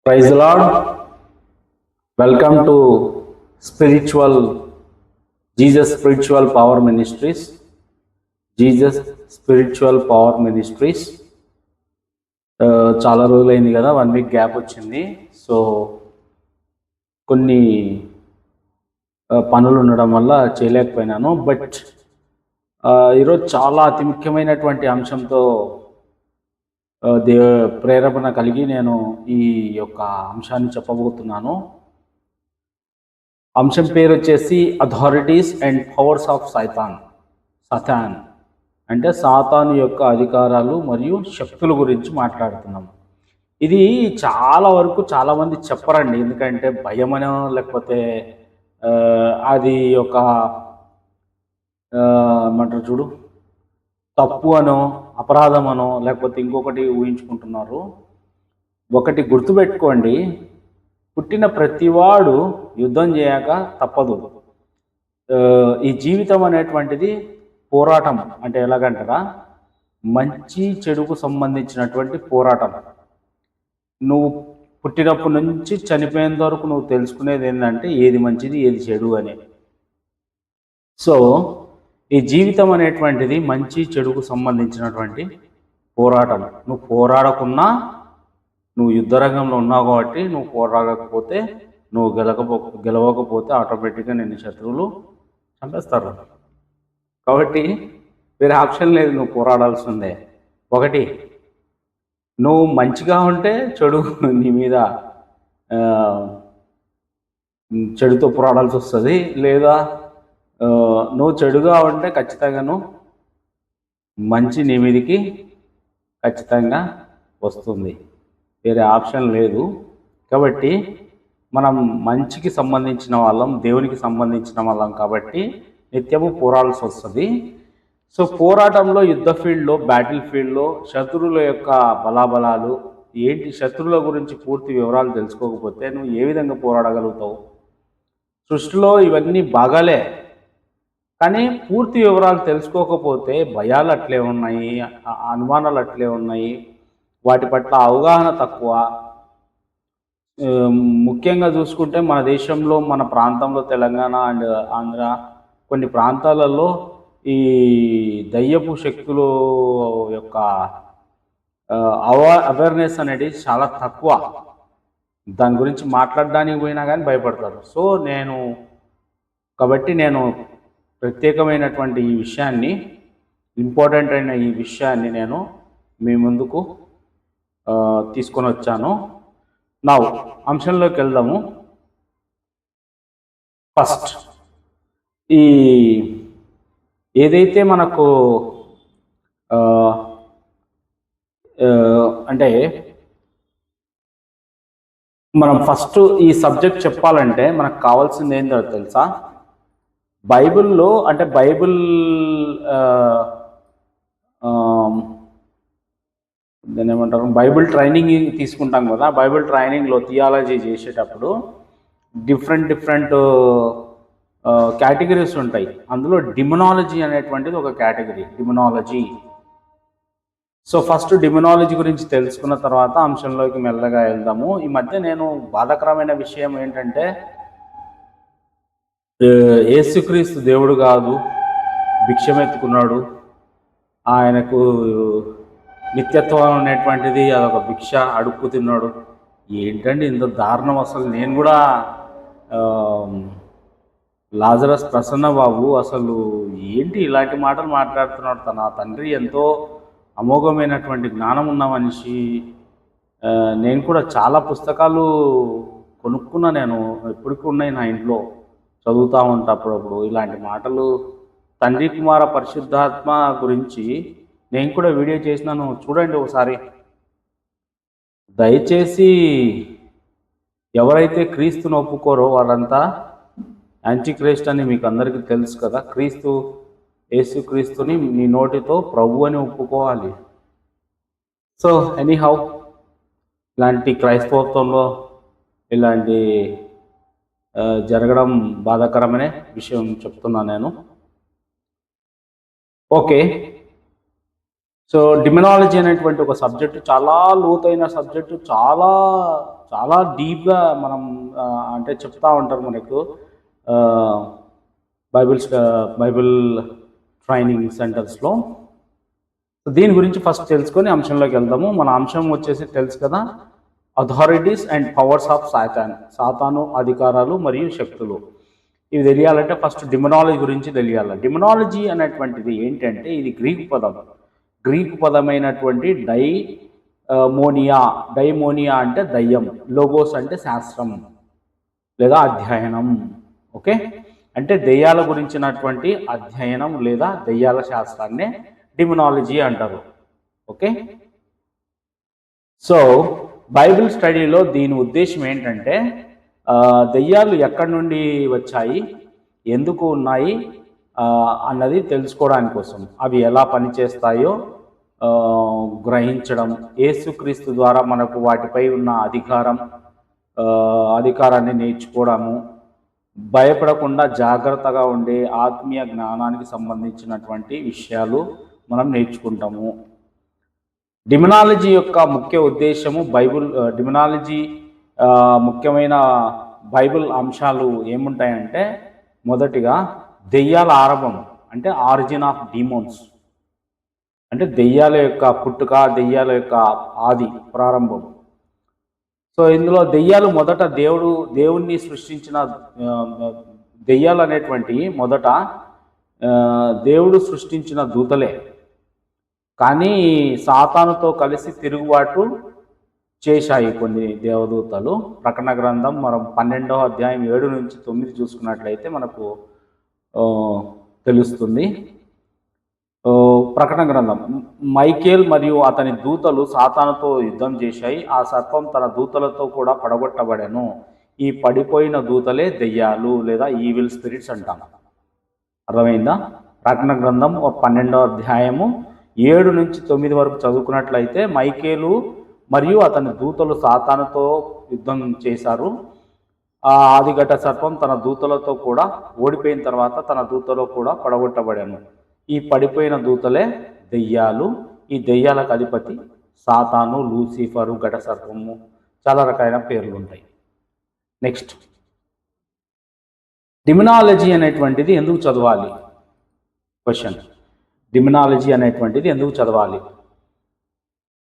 Praise the Lord. Welcome to Jesus Spiritual Power Ministries. Jesus Spiritual Power Ministries. చాలా రోజులైంది కదా, 1 week gap వచ్చింది. So కొన్ని పనులు ఉండడం వల్ల చేయలేకపోయినాను. బట్ ఈరోజు చాలా అతి ముఖ్యమైనటువంటి అంశంతో ప్రేరేపణ కలిగి నేను ఈ యొక్క అంశాన్ని చెప్పబోతున్నాను. అంశం పేరు వచ్చేసి authorities and powers of Satan అంటే సాతాను యొక్క అధికారాలు మరియు శక్తుల గురించి మాట్లాడుతున్నాం. ఇది చాలా వరకు చాలామంది చెప్పరండి, ఎందుకంటే భయమనో లేకపోతే అది ఒక ఏమంటారు చూడు, తప్పు అనో అపరాధం అనో లేకపోతే ఇంకొకటి ఊహించుకుంటున్నారు. ఒకటి గుర్తుపెట్టుకోండి, పుట్టిన ప్రతివాడు యుద్ధం చేయక తప్పదు. ఈ జీవితం అనేటువంటిది పోరాటం. అంటే ఎలాగంటారా, మంచి చెడుకు సంబంధించినటువంటి పోరాటం. నువ్వు పుట్టినప్పటి నుంచి చనిపోయేంత వరకు నువ్వు తెలుసుకునేది ఏంటంటే ఏది మంచిది ఏది చెడు అని. సో ఈ జీవితం అనేటువంటిది మంచి చెడుకు సంబంధించినటువంటి పోరాటం. నువ్వు పోరాడకున్నా నువ్వు యుద్ధరంగంలో ఉన్నావు కాబట్టి, నువ్వు పోరాడకపోతే నువ్వు గెలవకపోతే ఆటోమేటిక్గా నిన్ను శత్రువులు చంపేస్తారు. కాబట్టి వేరే ఆప్షన్ లేదు, నువ్వు పోరాడాల్సిందే. ఒకటి, నువ్వు మంచిగా ఉంటే చెడు నీ మీద చెడుతో పోరాడాల్సి వస్తుంది, లేదా నువ్వు చెడుగా ఉంటే ఖచ్చితంగా మంచి నీ మీదికి ఖచ్చితంగా వస్తుంది. వేరే ఆప్షన్ లేదు. కాబట్టి మనం మంచికి సంబంధించిన వాళ్ళం, దేవునికి సంబంధించిన వాళ్ళం కాబట్టి నిత్యము పోరాడాల్సి వస్తుంది. సో పోరాటంలో, యుద్ధ ఫీల్డ్లో, బ్యాటిల్ ఫీల్డ్లో శత్రువుల యొక్క బలాబలాలు ఏంటి, శత్రువుల గురించి పూర్తి వివరాలు తెలుసుకోకపోతే నువ్వు ఏ విధంగా పోరాడగలుగుతావు? సృష్టిలో ఇవన్నీ బాగాలే, కానీ పూర్తి వివరాలు తెలుసుకోకపోతే భయాలు అట్లే ఉన్నాయి, అనుమానాలు అట్లే ఉన్నాయి, వాటి పట్ల అవగాహన తక్కువ. ముఖ్యంగా చూసుకుంటే మన దేశంలో, మన ప్రాంతంలో, తెలంగాణ అండ్ ఆంధ్ర కొన్ని ప్రాంతాలలో ఈ దయ్యపు శక్తులు యొక్క అవేర్నెస్ అనేది చాలా తక్కువ. దాని గురించి మాట్లాడడానికి పోయినా కానీ భయపడతారు. సో కాబట్టి నేను ప్రత్యేకమైనటువంటి ఈ విషయాన్ని, ఇంపార్టెంట్ అయిన ఈ విషయాన్ని నేను మీ ముందుకు తీసుకొని వచ్చాను. నా అంశంలోకి వెళ్దాము. ఫస్ట్, ఈ ఏదైతే మనకు అంటే మనం ఫస్ట్ ఈ సబ్జెక్ట్ చెప్పాలంటే మనకు కావాల్సింది ఏంటో తెలుసా? బైబిల్లో, అంటే బైబిల్ దాన్ని ఏమంటారు, బైబిల్ ట్రైనింగ్ తీసుకుంటాం కదా. బైబిల్ ట్రైనింగ్లో థియాలజీ చేసేటప్పుడు డిఫరెంట్ కేటగిరీస్ ఉంటాయి. అందులో డిమనాలజీ అనేటువంటిది ఒక కేటగిరీ, డిమనాలజీ. సో ఫస్ట్ డిమనాలజీ గురించి తెలుసుకున్న తర్వాత అంశంలోకి మెల్లగా వెళ్దాము. ఈ మధ్య నేను బాధాకరమైన విషయం ఏంటంటే, యేసుక్రీస్తు దేవుడు కాదు, భిక్షమెత్తుకున్నాడు, ఆయనకు నిత్యత్వం అనేటువంటిది అదొక భిక్ష, అడుక్కు తిన్నాడు. ఏంటండి ఇంత దారుణం! అసలు నేను కూడా లాజరస్ ప్రసన్న బాబు అసలు ఏంటి ఇలాంటి మాటలు మాట్లాడుతున్నాడు? తన తండ్రి ఎంతో అమోఘమైనటువంటి జ్ఞానం ఉన్న మనిషి. నేను కూడా చాలా పుస్తకాలు కొనుక్కున్నా, నేను ఎప్పటికీ ఉన్నాయి నా ఇంట్లో, చదువుతూ ఉంటా అప్పుడప్పుడు. ఇలాంటి మాటలు తండ్రి కుమార పరిశుద్ధాత్మ గురించి నేను కూడా వీడియో చేసినాను, చూడండి ఒకసారి. దయచేసి ఎవరైతే క్రీస్తుని ఒప్పుకోరో వాళ్ళంతా యాంటీ క్రైస్ట్ అని మీకు అందరికీ తెలుసు కదా. యేసుక్రీస్తుని నీ నోటితో ప్రభు అని ఒప్పుకోవాలి. సో ఎనీహౌ, ఇలాంటి క్రైస్తవత్వంలో ఇలాంటి జరగడం బాధాకరమనే విషయం చెప్తున్నా నేను. ఓకే, సో డిమినాలజీ అనేటువంటి ఒక సబ్జెక్టు చాలా లోతైన సబ్జెక్టు, చాలా చాలా డీప్గా మనం అంటే చెప్తా ఉంటారు మనకు బైబిల్ ట్రైనింగ్ సెంటర్స్లో. దీని గురించి ఫస్ట్ తెలుసుకొని అంశంలోకి వెళ్దాము. మన అంశం వచ్చేసి తెలుసు కదా, అథారిటీస్ అండ్ పవర్స్ ఆఫ్ సాతాను అధికారాలు మరియు శక్తులు. ఇవి తెలియాలంటే ఫస్ట్ డిమినాలజీ గురించి తెలియాలి. డిమినాలజీ అనేటువంటిది ఏంటంటే ఇది గ్రీకు పదమైనటువంటి డైమోనియా అంటే దయ్యం, లోగోస్ అంటే శాస్త్రం లేదా అధ్యయనం. ఓకే, అంటే దెయ్యాల గురించినటువంటి అధ్యయనం లేదా దెయ్యాల శాస్త్రాన్నే డిమినాలజీ అంటారు. ఓకే, సో బైబిల్ స్టడీలో దీని ఉద్దేశం ఏంటంటే దెయ్యాలు ఎక్కడి నుండి వచ్చాయి, ఎందుకు ఉన్నాయి అన్నది తెలుసుకోవడానికి కోసం, అవి ఎలా పనిచేస్తాయో గ్రహించడం, యేసుక్రీస్తు ద్వారా మనకు వాటిపై ఉన్న అధికారాన్ని నేర్చుకోవడము, భయపడకుండా జాగ్రత్తగా ఉండే ఆత్మీయ జ్ఞానానికి సంబంధించినటువంటి విషయాలు మనం నేర్చుకుంటాము. డిమినాలజీ యొక్క ముఖ్య ఉద్దేశము డిమినాలజీ ముఖ్యమైన బైబిల్ అంశాలు ఏముంటాయంటే, మొదటిగా దెయ్యాల ఆరంభం అంటే ఆరిజిన్ ఆఫ్ డీమోన్స్, అంటే దెయ్యాల యొక్క పుట్టుక, దెయ్యాల యొక్క ఆది ప్రారంభం. సో ఇందులో దెయ్యాలు మొదట దేవుణ్ణి సృష్టించిన దెయ్యాలు అనేటువంటి మొదట దేవుడు సృష్టించిన దూతలే, కానీ సాతానుతో కలిసి తిరుగుబాటు చేశాయి కొన్ని దేవదూతలు. ప్రకటన గ్రంథం మనం 12వ అధ్యాయం 7 నుంచి 9 చూసుకున్నట్లయితే మనకు తెలుస్తుంది. ప్రకటన గ్రంథం, మైకేల్ మరియు అతని దూతలు సాతానుతో యుద్ధం చేశాయి, ఆ సర్పం తన దూతలతో కూడా పడగొట్టబడెను. ఈ పడిపోయిన దూతలే దెయ్యాలు లేదా ఈవిల్ స్పిరిట్స్ అంటాం. అర్థమైందా? ప్రకటన గ్రంథం 12వ అధ్యాయము 7 నుంచి 9 వరకు చదువుకున్నట్లయితే మైకేలు మరియు అతని దూతలు సాతానుతో యుద్ధం చేశారు. ఆ ఆదిఘట సర్పం తన దూతలతో కూడా ఓడిపోయిన తర్వాత తన దూతలో కూడా పడగొట్టబడాను. ఈ పడిపోయిన దూతలే దెయ్యాలు. ఈ దెయ్యాలకు అధిపతి సాతాను, లూసిఫరు, ఘట సర్పము, చాలా రకాలైన పేర్లు ఉంటాయి. నెక్స్ట్, డిమినాలజీ అనేటువంటిది ఎందుకు చదవాలి? క్వశ్చన్, డిమినాలజీ అనేటువంటిది ఎందుకు చదవాలి?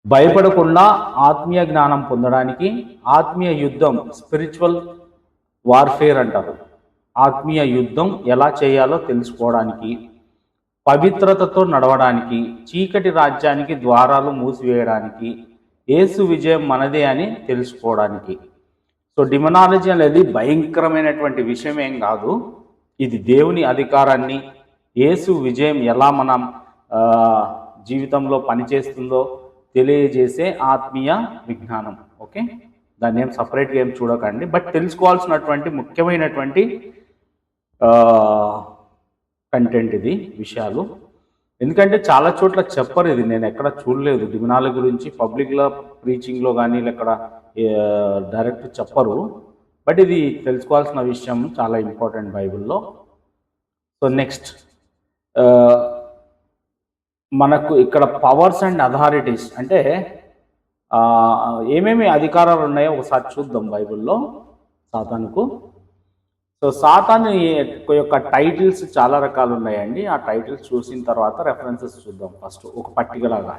భయపడకుండా ఆత్మీయ జ్ఞానం పొందడానికి, ఆత్మీయ యుద్ధం, స్పిరిచువల్ వార్ఫేర్ అంటారు, ఆత్మీయ యుద్ధం ఎలా చేయాలో తెలుసుకోవడానికి, పవిత్రతతో నడవడానికి, చీకటి రాజ్యానికి ద్వారాలు మూసివేయడానికి, యేసు విజయం మనదే అని తెలుసుకోవడానికి. సో డిమినాలజీ అనేది భయంకరమైనటువంటి విషయం ఏం కాదు. ఇది దేవుని అధికారాన్ని, యేసు విజయం ఎలా మనం జీవితంలో పనిచేస్తుందో తెలియజేసే ఆత్మీయ విజ్ఞానం. ఓకే, దాన్ని ఏం సపరేట్గా ఏం చూడకండి, బట్ తెలుసుకోవాల్సినటువంటి ముఖ్యమైనటువంటి కంటెంట్ ఇది, విషయాలు. ఎందుకంటే చాలా చోట్ల చెప్పరు ఇది, నేను ఎక్కడ చూడలేదు డిమినాలజీ గురించి పబ్లిక్లో ప్రీచింగ్లో కానీ ఎక్కడ డైరెక్ట్ చెప్పరు. బట్ ఇది తెలుసుకోవాల్సిన విషయం, చాలా ఇంపార్టెంట్ బైబిల్లో. సో నెక్స్ట్, మనకు ఇక్కడ పవర్స్ అండ్ అథారిటీస్ అంటే ఏమేమి అధికారాలు ఉన్నాయో ఒకసారి చూద్దాం బైబిల్లో సాతానుకు. సో సాతాను యొక్క టైటిల్స్ చాలా రకాలు ఉన్నాయండి. ఆ టైటిల్స్ చూసిన తర్వాత రెఫరెన్సెస్ చూద్దాం ఫస్ట్ ఒక పర్టికులర్గా.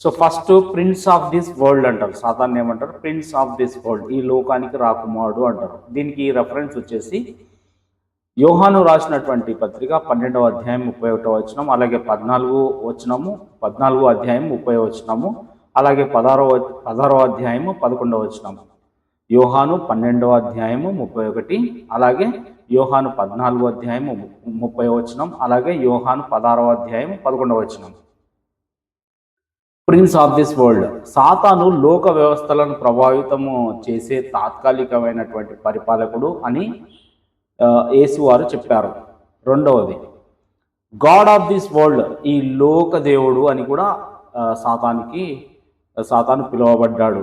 So first prince of this world అంటారు. సాతాను ఏమంటారు? ప్రిన్స్ ఆఫ్ దిస్ వరల్డ్, ఈ లోకానికి రాకుమారుడు అంటారు. దీనికి రెఫరెన్స్ వచ్చేసి యోహాను రాసినటువంటి పత్రిక 12వ అధ్యాయం 31వ వచనం, అలాగే 14వ అధ్యాయం 30వ వచనము, అలాగే 16వ అధ్యాయము 11వ వచనము. యోహాను 12వ అధ్యాయము 31, అలాగే యోహాను 14వ అధ్యాయము 30వ వచనం, అలాగే యోహాను 16వ అధ్యాయము 11వ వచనం. ప్రిన్స్ ఆఫ్ దిస్ వరల్డ్, సాతాను లోక వ్యవస్థలను ప్రభావితము చేసే తాత్కాలికమైనటువంటి పరిపాలకుడు అని యేసు వారు చెప్పారు. రెండవది, గాడ్ ఆఫ్ దిస్ వరల్డ్, ఈ లోక దేవుడు అని కూడా సాతాను పిలువబడ్డాడు.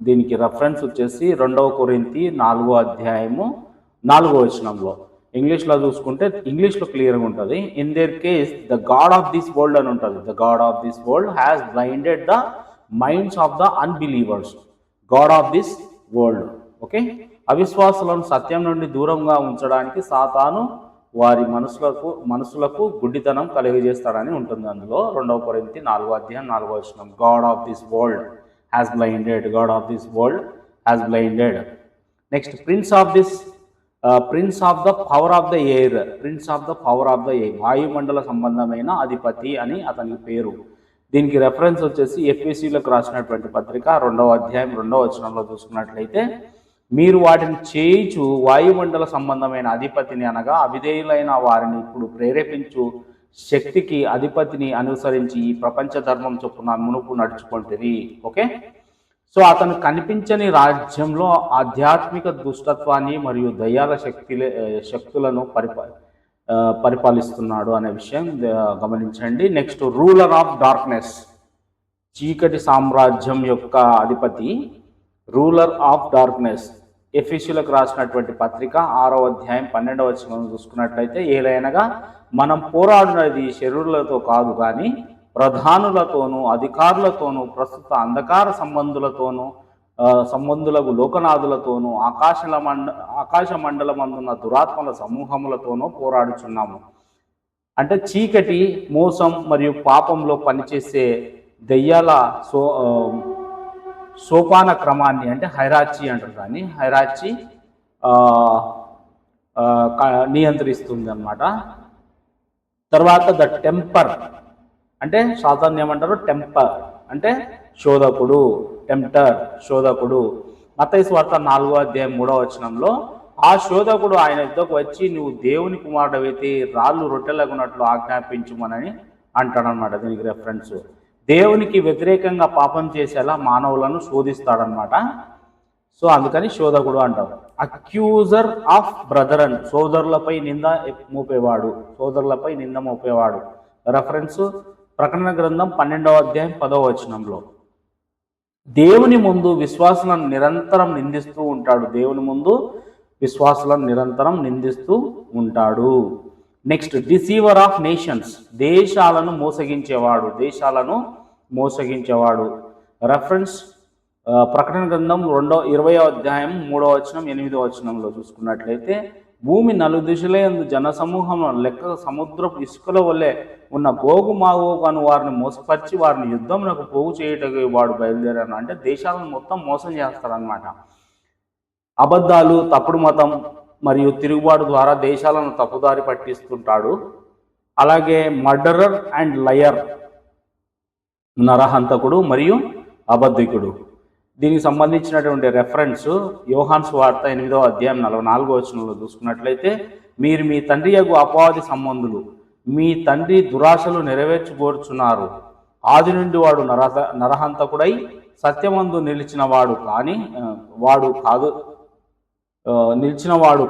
దీనికి రెఫరెన్స్ వచ్చేసి 2 కొరింథీ 4వ అధ్యాయము 4వ వచనంలో, ఇంగ్లీష్లో చూసుకుంటే ఇంగ్లీష్లో క్లియర్గా ఉంటుంది. In there case the god of this world అని ఉంటుంది. The god of this world has blinded the minds of the unbelievers. God of this world. Okay, అవిశ్వాసులను సత్యం నుండి దూరంగా ఉంచడానికి సాతాను వారి మనసులకు గుడ్డితనం కలిగజేస్తాడని ఉంటుంది. అందులో 2 కొరింథీ 4:4 god of this world has blinded. God of this world has blinded. Next prince of the power of the air. Prince of the power of the air, వాయుమండల సంబంధమైన అధిపతి అని అతని పేరు. దీనికి రెఫరెన్స్ వచ్చేసి ఎఫ్ఎసీలకు రాసినటువంటి పత్రిక 2:2 చూసుకున్నట్లయితే, మీరు వాటిని చేయిచు వాయుమండల సంబంధమైన అధిపతిని అనగా అవిధేయులైన వారిని ఇప్పుడు ప్రేరేపించు శక్తికి అధిపతిని అనుసరించి ఈ ప్రపంచ ధర్మం చొప్పున మునుపు నడుచుకుంటుంది. ఓకే, సో అతను కనిపించని రాజ్యంలో ఆధ్యాత్మిక దుష్టత్వాన్ని మరియు దయ్యాల శక్తులను పరిపాలిస్తున్నాడు అనే విషయం గమనించండి. నెక్స్ట్ రూలర్ ఆఫ్ డార్క్నెస్, చీకటి సామ్రాజ్యం యొక్క అధిపతి, రూలర్ ఆఫ్ డార్క్నెస్. ఎఫెసీయులకు రాసినటువంటి పత్రిక 6:12 చూసుకున్నట్లయితే, ఏలైనగా మనం పోరాడినది శరీరులతో కాదు కానీ ప్రధానులతోనూ అధికారులతోనూ ప్రస్తుత అంధకార సంబంధులకు లోకనాథులతోనూ ఆకాశ మండలమందున్న దురాత్మల సమూహములతోనూ పోరాడుచున్నాము. అంటే చీకటి, మోసం మరియు పాపంలో పనిచేసే దెయ్యాల సోపాన క్రమాన్ని, అంటే హైరార్చీ అంటారు, కానీ హైరార్చీ నియంత్రిస్తుంది అన్నమాట. తర్వాత ద టెంపర్, అంటే సాధారణ ఏమంటారు, టెంపర్ అంటే శోధకుడు, టెంప్టర్ శోధకుడు. మత్తయి సువార్త 4:3 ఆ శోధకుడు ఆయన యుద్ధకు వచ్చి, నువ్వు దేవుని కుమారుడవైతే రాళ్ళు రొట్టెలగునట్లు ఆజ్ఞాపించుమనని అంటాడనమాట. దీనికి రెఫరెన్స్ దేవునికి వ్యతిరేకంగా పాపం చేసేలా మానవులను శోధిస్తాడనమాట. సో అందుకని శోధకుడు అంటారు. అక్యూజర్ ఆఫ్ బ్రదరన్, సోదరులపై నింద మోపేవాడు. రెఫరెన్స్ ప్రకటన గ్రంథం 12:10 దేవుని ముందు విశ్వాసులను నిరంతరం నిందిస్తూ ఉంటాడు. దేవుని ముందు విశ్వాసులను నిరంతరం నిందిస్తూ ఉంటాడు. నెక్స్ట్ డిసీవర్ ఆఫ్ నేషన్స్, దేశాలను మోసగించేవాడు. రెఫరెన్స్ ప్రకటన గ్రంథం 20:3 చూసుకున్నట్లయితే, భూమి నలుదిశలందు జనసమూహం లెక్క సముద్రపు ఇసుకల వల్లే ఉన్న గోగు మాగోగు అను వారిని మోసపరిచి వారిని యుద్ధమునకు పోగు చేయటకు వాడు బయలుదేరాను. అంటే దేశాలను మొత్తం మోసం చేస్తాడనమాట. అబద్ధాలు, తప్పుడు మతం మరియు తిరుగుబాటు ద్వారా దేశాలను తప్పుదారి పట్టిస్తుంటాడు. అలాగే మర్డరర్ అండ్ లయర్, నరహంతకుడు మరియు అబద్ధికుడు. దీనికి సంబంధించినటువంటి రెఫరెన్స్ యోహాను సువార్త 8:44 చూసుకున్నట్లయితే, మీరు మీ తండ్రి యగు అపవాది సంబంధులు, మీ తండ్రి దురాశలు నెరవేర్చుకోరుచున్నారు. ఆది నుండి వాడు నరహంతకుడై సత్యమందు నిలిచినవాడు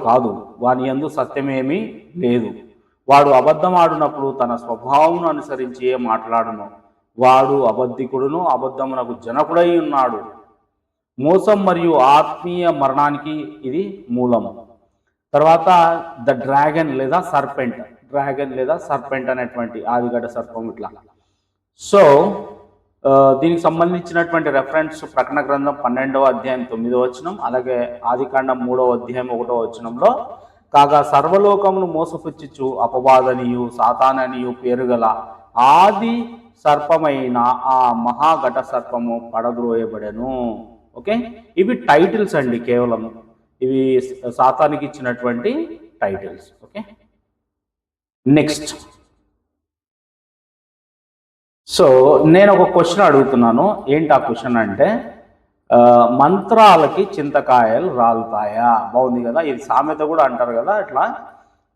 కాదు, వాని యందు సత్యమేమీ లేదు. వాడు అబద్ధమాడినప్పుడు తన స్వభావమును అనుసరించి మాట్లాడును. వాడు అబద్ధికుడును అబద్ధమునకు జనకుడై ఉన్నాడు. మోసం మరియు ఆత్మీయ మరణానికి ఇది మూలం. తర్వాత ద డ్రాగన్ లేదా సర్పెంట్ అనేటువంటి ఆదిగడ్డ సర్పం ఇట్లా. సో దీనికి సంబంధించినటువంటి రెఫరెన్స్ ప్రకటన గ్రంథం 12:9 అలాగే ఆదికాండం 3:1 కాగా సర్వలోకమును మోసపుచ్చుచు అపవాదనియు సాతాననియు పేరుగల ఆది సర్పమైన ఆ మహాఘట సర్పము పడద్రోయబడెను. ఓకే, ఇవి టైటిల్స్ అండి, కేవలం ఇవి సాతానికి ఇచ్చినటువంటి టైటిల్స్. Okay, next. సో నేను ఒక క్వశ్చన్ అడుగుతున్నాను. ఏంటి ఆ క్వశ్చన్ అంటే, మంత్రాలకి చింతకాయలు రాలుతాయా? బాగుంది కదా, ఇది సామెత కూడా అంటారు కదా, అట్లా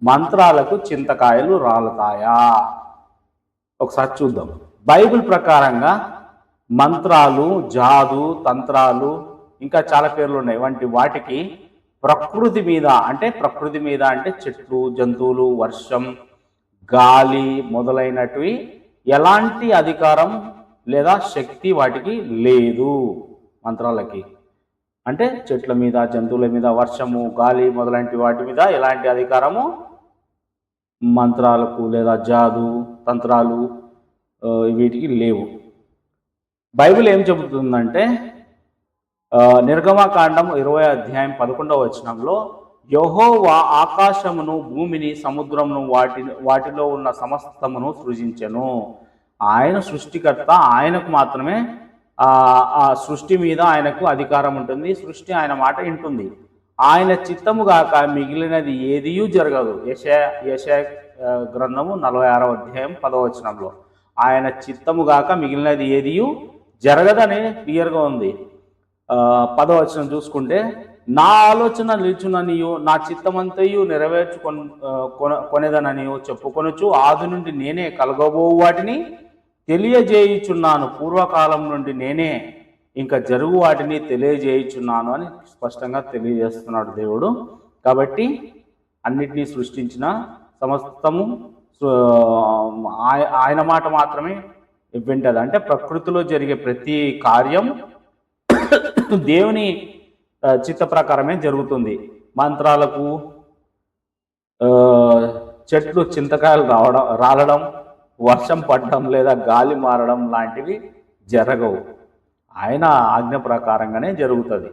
మంత్రాలకు చింతకాయలు రాలుతాయా? ఒకసారి చూద్దాం. బైబిల్ ప్రకారంగా మంత్రాలు, జాదు, తంత్రాలు, ఇంకా చాలా పేర్లు ఉన్నాయి. వాటికి ప్రకృతి మీద అంటే చెట్లు, జంతువులు, వర్షం, గాలి మొదలైనవి ఎలాంటి అధికారం లేదా శక్తి వాటికి లేదు. మంత్రాలకి అంటే చెట్ల మీద, జంతువుల మీద, వర్షము, గాలి మొదలైన వాటి మీద ఎలాంటి అధికారము మంత్రాలకు లేదా జాదు తంత్రాలు వీటికి లేవు. బైబిల్ ఏం చెబుతుందంటే నిర్గమకాండం 20 అధ్యాయం 11వ వచనంలో యెహోవా ఆకాశమును, భూమిని, సముద్రమును, వాటిలో ఉన్న సమస్తమును సృజించెను. ఆయన సృష్టికర్త, ఆయనకు మాత్రమే ఆ సృష్టి మీద ఆయనకు అధికారం ఉంటుంది. సృష్టి ఆయన మాట వింటుంది. ఆయన చిత్తము గాక మిగిలినది ఏదియూ జరగదు. యెషయా గ్రంథము 46వ అధ్యాయం 10వ వచనంలో ఆయన చిత్తము గాక మిగిలినది ఏదియూ జరగదని క్లియర్గా ఉంది. 10వ వచనం చూసుకుంటే నా ఆలోచన నిలుచుననియు నా చిత్తమంతయు కొనేదననియు చెప్పుకొనుచు ఆది నుండి నేనే కలగబోవు వాటిని తెలియజేయుచున్నాను, పూర్వకాలం నుండి నేనే ఇంకా జరుగు వాటిని తెలియజేయుచున్నాను అని స్పష్టంగా తెలియజేస్తున్నాడు దేవుడు. కాబట్టి అన్నిటినీ సృష్టించిన సమస్తము ఆయన మాట మాత్రమే వింటది. అంటే ప్రకృతిలో జరిగే ప్రతి కార్యం దేవుని చిత్త ప్రకారమే జరుగుతుంది. మంత్రాలకు చెట్లు చింతకాయలు రాలడం, వర్షం పడడం లేదా గాలి మారడం లాంటివి జరగవు. ఆయన ఆజ్ఞ ప్రకారంగానే జరుగుతుంది.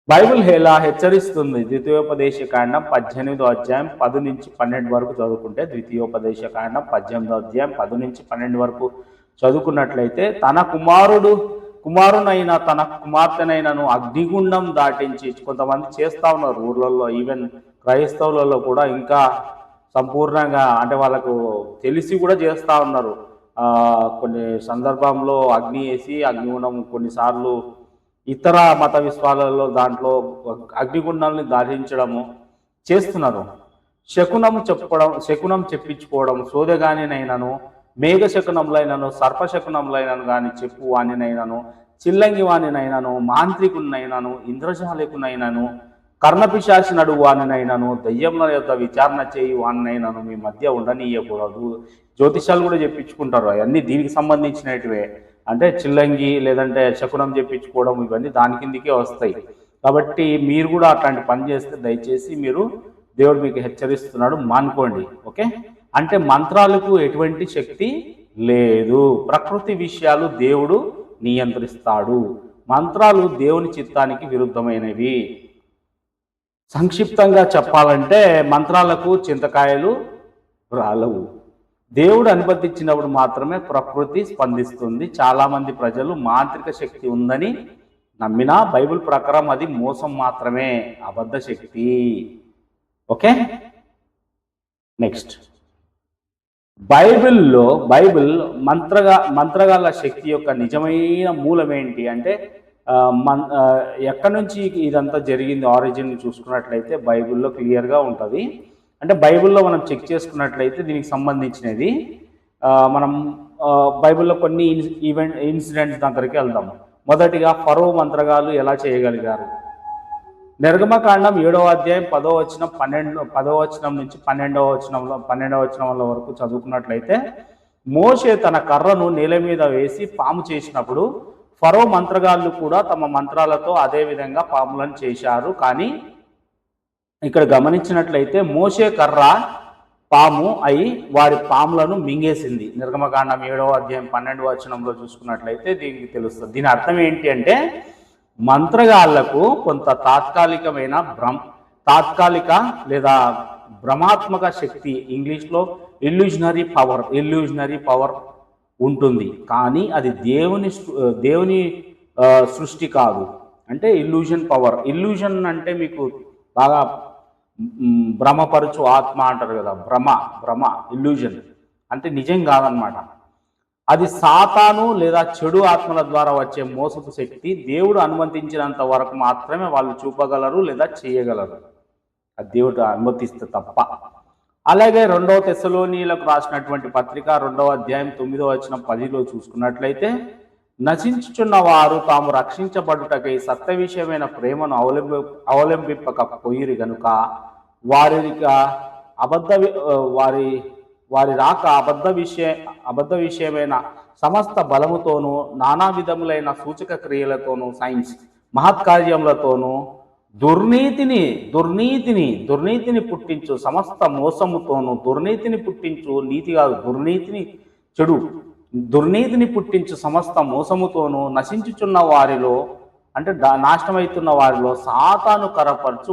బైబిల్ ఎలా హెచ్చరిస్తుంది? ద్వితీయోపదేశకాండం 18వ అధ్యాయం 10 నుంచి 12 వరకు చదువుకుంటే, ద్వితీయోపదేశకాండం 18వ అధ్యాయం 10 నుంచి 12 వరకు చదువుకున్నట్లయితే తన కుమారునైనా తన కుమార్తెనైనాను అగ్నిగుండం దాటించి కొంతమంది చేస్తూ ఉన్నారు ఊర్లలో. ఈవెన్ క్రైస్తవులలో కూడా ఇంకా సంపూర్ణంగా అంటే వాళ్ళకు తెలిసి కూడా చేస్తూ ఉన్నారు. కొన్ని సందర్భంలో అగ్ని వేసి అగ్నిగుండం, కొన్నిసార్లు ఇతర మత విశ్వాసాలలో దాంట్లో అగ్నిగుండాలని దాటించడము చేస్తున్నారు. శకునం చెప్పించుకోవడం, సోదగానినైనాను, మేఘ శకునంలైనను, సర్పశకునంలైనను కానీ చెప్పు వాణినైనాను, చిల్లంగి వాణినైనాను, మాంత్రికునైనాను, ఇంద్రజాలికునైనాను, కర్ణపిశాచి నడువు వాణినైనాను, దయ్యముల యొక్క విచారణ చేయి వాణినైనాను మీ మధ్య ఉండనీయకూడదు. జ్యోతిషాలు కూడా చెప్పించుకుంటారు. అవన్నీ దీనికి సంబంధించినటివే. అంటే చిల్లంగి లేదంటే శకునం చెప్పించుకోవడం ఇవన్నీ దాని కిందికే వస్తాయి. కాబట్టి మీరు కూడా అట్లాంటి పని చేస్తే దయచేసి మీరు దేవుడు మీకు హెచ్చరిస్తున్నాడు, మానుకోండి. ఓకే, అంటే మంత్రాలకు ఎటువంటి శక్తి లేదు. ప్రకృతి విషయాలు దేవుడు నియంత్రిస్తాడు. మంత్రాలు దేవుని చిత్తానికి విరుద్ధమైనవి. సంక్షిప్తంగా చెప్పాలంటే మంత్రాలకు చింతకాయలు రాలవు. దేవుడు అనుమతించినప్పుడు మాత్రమే ప్రకృతి స్పందిస్తుంది. చాలామంది ప్రజలు మాంత్రిక శక్తి ఉందని నమ్మినా బైబిల్ ప్రకారం అది మోసం మాత్రమే, అబద్ధ శక్తి. ఓకే, నెక్స్ట్, బైబిల్ మంత్రగాళ్ళ శక్తి యొక్క నిజమైన మూలం ఏంటి అంటే ఎక్కడి నుంచి ఇదంతా జరిగింది, ఆరిజిన్ చూసుకున్నట్లయితే బైబిల్లో క్లియర్గా ఉంటుంది. అంటే బైబిల్లో మనం చెక్ చేసుకున్నట్లయితే దీనికి సంబంధించినది మనం బైబిల్లో కొన్ని ఇన్సిడెంట్స్ దగ్గరికి వెళ్దాం. మొదటిగా ఫరో మంత్రగాళ్ళు ఎలా చేయగలిగారు? నిర్గమకాండం 7వ అధ్యాయం 10వ వచనం నుంచి 12వ వచనం వరకు చదువుకున్నట్లయితే మోషే తన కర్రను నేల మీద వేసి పాము చేసినప్పుడు ఫరో మంత్రగాళ్ళు కూడా తమ మంత్రాలతో అదే విధంగా పాములను చేశారు. కానీ ఇక్కడ గమనించినట్లయితే మోషే కర్ర పాము అయి వారి పాములను మింగేసింది. నిర్గమకాండం 7వ అధ్యాయం 12వ వచనంలో చూసుకున్నట్లయితే దీనికి తెలుస్తుంది. దీని అర్థం ఏంటి అంటే మంత్రగాళ్లకు కొంత తాత్కాలిక లేదా భ్రమాత్మక శక్తి, ఇంగ్లీష్లో ఇల్యూజనరీ పవర్ ఉంటుంది. కానీ అది దేవుని సృష్టి కాదు. అంటే ఇల్యూజన్ పవర్. ఇల్యూజన్ అంటే మీకు బాగా భ్రమపరచు ఆత్మ అంటారు కదా, భ్రమ ఇల్యూజన్ అంటే నిజం కాదనమాట. అది సాతాను లేదా చెడు ఆత్మల ద్వారా వచ్చే మోసపు శక్తి. దేవుడు అనుమతించినంత వరకు మాత్రమే వాళ్ళు చూపగలరు లేదా చేయగలరు, అది దేవుడు అనుమతిస్తే తప్ప. అలాగే 2వ తెస్సలోనీయులకు రాసినటువంటి పత్రిక 2వ అధ్యాయం 9వ వచనం 10లో చూసుకున్నట్లయితే నశించుచున్న వారు తాము రక్షించబడుటకై సత్య విషయమైన ప్రేమను అవలంబింపకపోయిరి గనుక వారి రాక అబద్ధ విషయమైన సమస్త బలముతోనూ నానా విధములైన సూచక క్రియలతోనూ సైన్స్ మహత్కార్యములతోనూ దుర్నీతిని పుట్టించు సమస్త మోసముతోనూ, దుర్నీతిని పుట్టించు, నీతి కాదు దుర్నీతిని, చెడు దుర్నీతిని పుట్టించు సమస్త మోసముతోనూ నశించుచున్న వారిలో అంటే నాశనమవుతున్న వారిలో సాతాను కరపరచు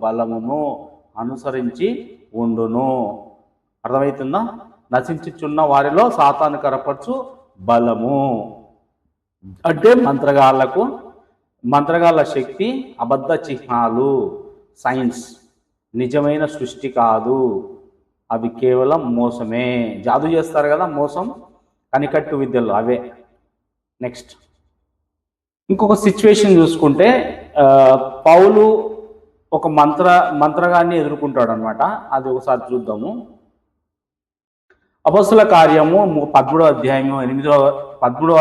బలమును అనుసరించి ఉండును. అర్థమవుతుందా? నశించుచున్న వారిలో సాతాను కరపరచు బలము అంటే మంత్రగాళ్ళ శక్తి, అబద్ధ చిహ్నాలు, సైన్స్, నిజమైన సృష్టి కాదు. అవి కేవలం మోసమే. జాదు చేస్తారు కదా, మోసం, కనికట్టు విద్యలు అవే. నెక్స్ట్ ఇంకొక సిచ్యువేషన్ చూసుకుంటే పౌలు ఒక మంత్రగాన్ని ఎదుర్కొంటాడు అనమాట. అది ఒకసారి చూద్దాము. అపొస్తలుల కార్యము 13వ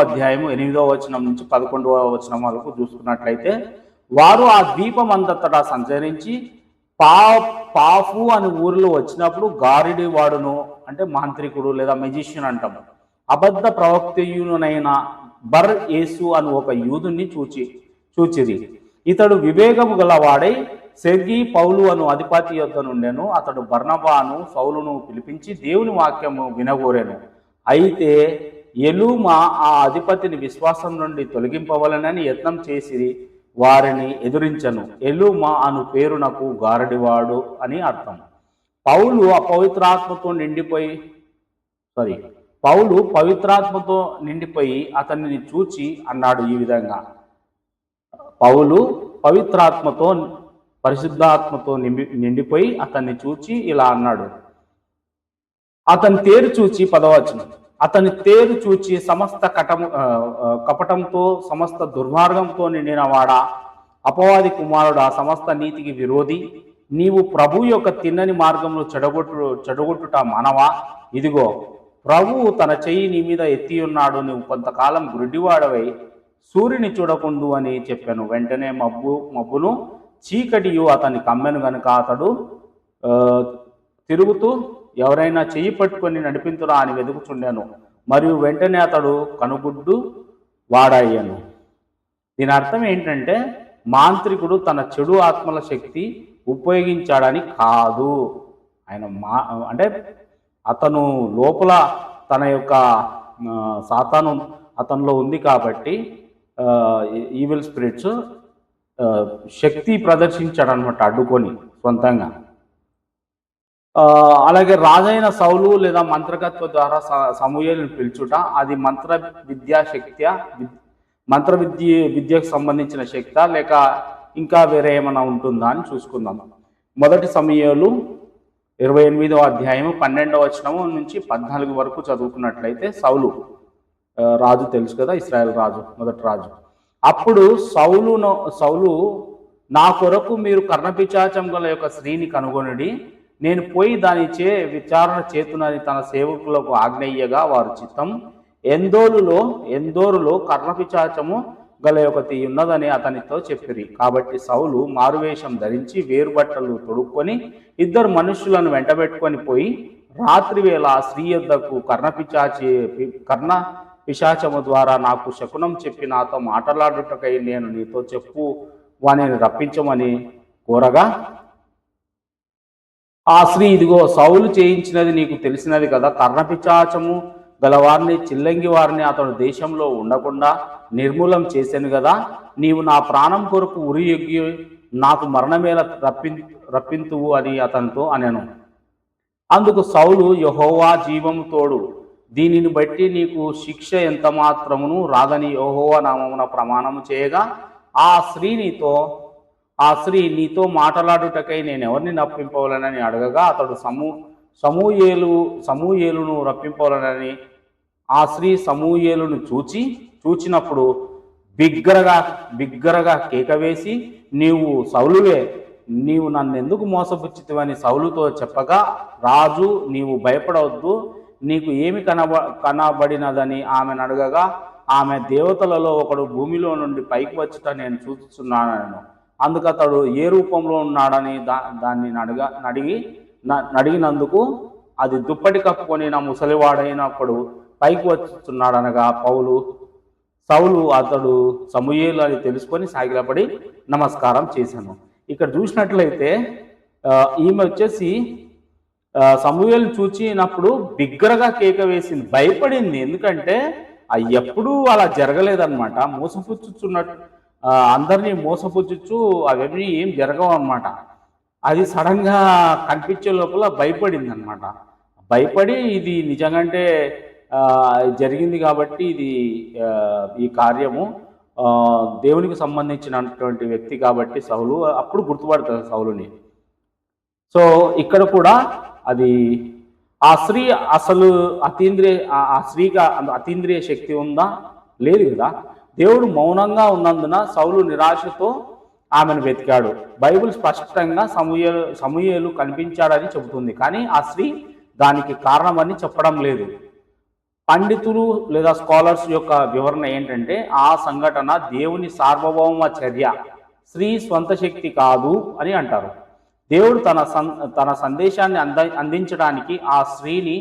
అధ్యాయము 8వ వచనం నుంచి 11వ వచనం వరకు చూసుకున్నట్లయితే, వారు ఆ ద్వీపం అంతటా సంచరించి పాఫు అనే ఊరిలో వచ్చినప్పుడు గారిడి వాడును అంటే మాంత్రికుడు లేదా మెజిషియన్ అంటాము, అబద్ధ ప్రవక్తయునైన బర్ యేసు అని ఒక యూదుని చూచిరి. ఇతడు వివేకము గలవాడై సెర్గి పౌలు అను అధిపతి యొద్ద నుండెను. అతడు బర్నబాను సౌలును పిలిపించి దేవుని వాక్యము వినగోరెను. అయితే ఎలూమా ఆ అధిపతిని విశ్వాసం నుండి తొలగింపవలనని యత్నం చేసి వారిని ఎదురించను. ఎలూమా అను పేరునకు గారడివాడు అని అర్థం. పౌలు పవిత్రాత్మతో నిండిపోయి అతనిని చూచి అన్నాడు ఈ విధంగా. పౌలు పరిశుద్ధాత్మతో నిండిపోయి అతన్ని చూచి ఇలా అన్నాడు. అతని తేరు చూచి 10వ వచనం, అతని తేరు చూచి సమస్త కపటంతో సమస్త దుర్మార్గంతో నిండిన వాడా, అపవాది కుమారుడా, సమస్త నీతికి విరోధి, నీవు ప్రభు యొక్క తిన్నని మార్గంలో చెడగొట్టుట మానవా? ఇదిగో ప్రభువు తన చెయ్యి నీ మీద ఎత్తి ఉన్నాడు. నువ్వు కొంతకాలం గుడ్డివాడవై సూర్యుని చూడకుండు అని చెప్పాను. వెంటనే మబ్బును చీకటియు అతన్ని కమ్మెను గనుక అతడు తిరుగుతూ ఎవరైనా చెయ్యి పట్టుకొని నడిపించురా అని వెతుకుచుండాను. మరియు వెంటనే అతడు కనుగుడ్డు వాడయ్యాను. దీని అర్థం ఏంటంటే, మాంత్రికుడు తన చెడు ఆత్మల శక్తి ఉపయోగించాడని కాదు. ఆయన అంటే అతను లోపల తన యొక్క సాతాను అతనిలో ఉంది కాబట్టి ఈవిల్ స్పిరిట్స్ శక్తి ప్రదర్శించాడు అనమాట, అడ్డుకొని సొంతంగా. అలాగే రాజైన సౌలు లేదా మంత్రకత్వ ద్వారా సమూయేలును పిలుచుట, అది విద్యకు సంబంధించిన శక్తి లేక ఇంకా వేరే ఏమైనా ఉంటుందా అని చూసుకుందాం. 1 సమూయేలు 28వ అధ్యాయము 12వ వచనము నుంచి 14 వరకు చదువుకున్నట్లయితే, సౌలు రాజు తెలుసు కదా, ఇశ్రాయేల్ రాజు, మొదటి రాజు. అప్పుడు సౌలు నా కొరకు మీరు కర్ణపిశాచం గల యొక్క స్త్రీని కనుగొనుడి, నేను పోయి దానిచే విచారణ చేతునని తన సేవకులకు ఆజ్ఞయ్యగా వారు చిత్తం. ఎందోరులో కర్ణపిశాచము గల ఒకటి ఉన్నదని అతనితో చెప్పిరి. కాబట్టి సౌలు మారువేషం ధరించి వేరుబట్టలు తొడుక్కొని 2 మనుషులను వెంటబెట్టుకొని పోయి రాత్రి వేళ ఆ స్త్రీ యొద్దకు కర్ణ పిశాచము ద్వారా నాకు శకునం చెప్పి నాతో మాట్లాడుటకై నేను నీతో చెప్పు వానిని రప్పించమని కోరగా, ఆ స్త్రీ, ఇదిగో సౌలు చేయించినది నీకు తెలిసినది కదా, కర్ణపిశాచము గలవారిని చిల్లంగి వారిని అతడు దేశంలో ఉండకుండా నిర్మూలం చేశాను కదా, నీవు నా ప్రాణం కొరకు ఉరి ఎగ్గి నాకు మరణమేళ రప్పింతువు అని అతనితో అనెను. అందుకు సౌలు, యెహోవా జీవము తోడు, దీనిని బట్టి నీకు శిక్ష ఎంత మాత్రమును రాదని యెహోవా నామమున ప్రమాణము చేయగా, ఆ స్త్రీ నీతో మాట్లాడుటకై నేను ఎవరిని రప్పింపవలనని అడగగా, అతడు సమూయేలును రప్పింపవలనని ఆ స్త్రీ సమూయేలును చూచినప్పుడు బిగ్గరగా కేకవేసి, నీవు సౌలువే, నీవు నన్నెందుకు మోసపుచ్చితివని సౌలుతో చెప్పగా, రాజు, నీవు భయపడవద్దు, నీకు ఏమి కనబడినదని ఆమెను అడగగా, ఆమె దేవతలలో ఒకడు భూమిలో నుండి పైకి వచ్చుట నేను చూస్తున్నాను. అందుకు అతడు ఏ రూపంలో ఉన్నాడని దాన్ని అడిగినందుకు, అది దుప్పటి కప్పుకొని నా ముసలివాడైనప్పుడు పైకి వచ్చుతున్నాడనగా, పౌలు సౌలు అతడు సమూయేలు అని తెలుసుకొని సాగిలపడి నమస్కారం చేశాను. ఇక్కడ చూసినట్లయితే ఈమె వచ్చేసి సమూయేలు చూచినప్పుడు బిగ్గరగా కేక వేసింది, భయపడింది. ఎందుకంటే ఎప్పుడూ అలా జరగలేదన్నమాట. మోసపుచ్చుచున్నట్టు అందరినీ మోసపుచ్చుచు అవన్నీ ఏం జరగవు అన్నమాట. అది సడన్గా కనిపించే లోపల భయపడింది అనమాట. భయపడి ఇది నిజంగాంటే జరిగింది కాబట్టి ఇది ఈ కార్యము దేవునికి సంబంధించినటువంటి వ్యక్తి కాబట్టి సౌలు అప్పుడు గుర్తుపడుతుంది సౌలుని. సో ఇక్కడ కూడా అది ఆ స్త్రీ అసలు ఆ స్త్రీకి అతీంద్రియ శక్తి ఉందా? లేదు కదా. దేవుడు మౌనంగా ఉన్నందున సౌలు నిరాశతో ఆమెను వెతికాడు. బైబిల్ స్పష్టంగా సమూయేలు కనిపించాడని చెబుతుంది, కానీ ఆ స్త్రీ దానికి కారణమని చెప్పడం లేదు. పండితులు లేదా స్కాలర్స్ యొక్క వివరణ ఏంటంటే ఆ సంఘటన దేవుని సార్వభౌమ చర్య, స్త్రీ స్వంత శక్తి కాదు అని అంటారు. దేవుడు తన సందేశాన్ని అందించడానికి ఆ స్త్రీని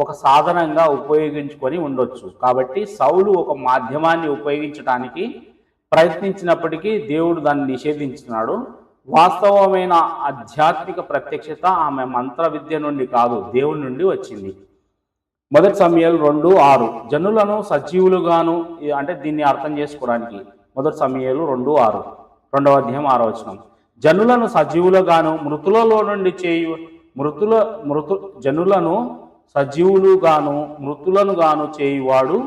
ఒక సాధనంగా ఉపయోగించుకొని ఉండొచ్చు. కాబట్టి సౌలు ఒక మాధ్యమాన్ని ఉపయోగించడానికి ప్రయత్నించినప్పటికీ దేవుడు దాన్ని నిషేధించినాడు. వాస్తవమైన ఆధ్యాత్మిక ప్రత్యక్షత ఆమె మంత్ర విద్య నుండి కాదు, దేవుడి నుండి వచ్చింది. 1 సమూయేలు 2:6 జనులను సజీవులుగాను, అంటే దీన్ని అర్థం చేసుకోవడానికి 1 సమూయేలు 2:6 2వ అధ్యాయం 6వ వచనం, జనులను సజీవులుగాను మృతులలో నుండి జనులను సజీవులుగాను మృతులను గాను చేయువాడు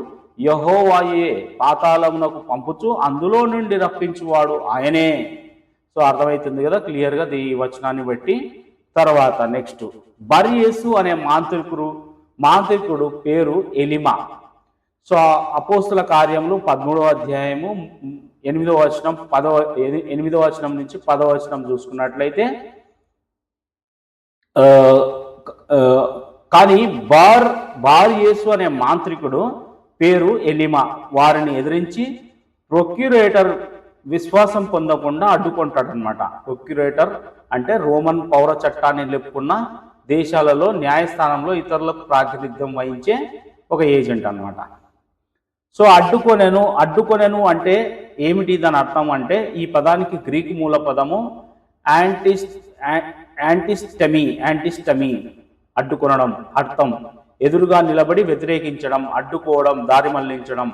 యెహోవాయే, పాతాళమునకు పంపుచు అందులో నుండి రప్పించువాడు ఆయనే. సో అర్థమవుతుంది కదా క్లియర్గా ఈ వచనాన్ని బట్టి. తర్వాత నెక్స్ట్ బర్యేసు అనే మాంత్రికుడు పేరు ఎలిమా. సో అపోస్తుల కార్యములు 13వ అధ్యాయము 8వ వచనం 8వ వచనం నుంచి 10వ వచనం చూసుకున్నట్లయితే కానీ బార్యేసు అనే మాంత్రికుడు పేరు ఎలిమా వారిని ఎదిరించి ప్రొక్యురేటర్ విశ్వాసం పొందకుండా అడ్డుకుంటాడనమాట. ప్రొక్యురేటర్ అంటే రోమన్ పౌర చట్టాన్ని నిలుపుకున్న దేశాలలో న్యాయస్థానంలో ఇతరులకు ప్రాతినిధ్యం వహించే ఒక ఏజెంట్ అనమాట. సో అడ్డుకొనెను అంటే ఏమిటి దాని అర్థం అంటే ఈ పదానికి గ్రీకు మూల పదము యాంటిస్టమీ అడ్డుకొనడం అర్థం. ఎదురుగా నిలబడి వ్యతిరేకించడం, అడ్డుకోవడం, దారి మళ్లించడం.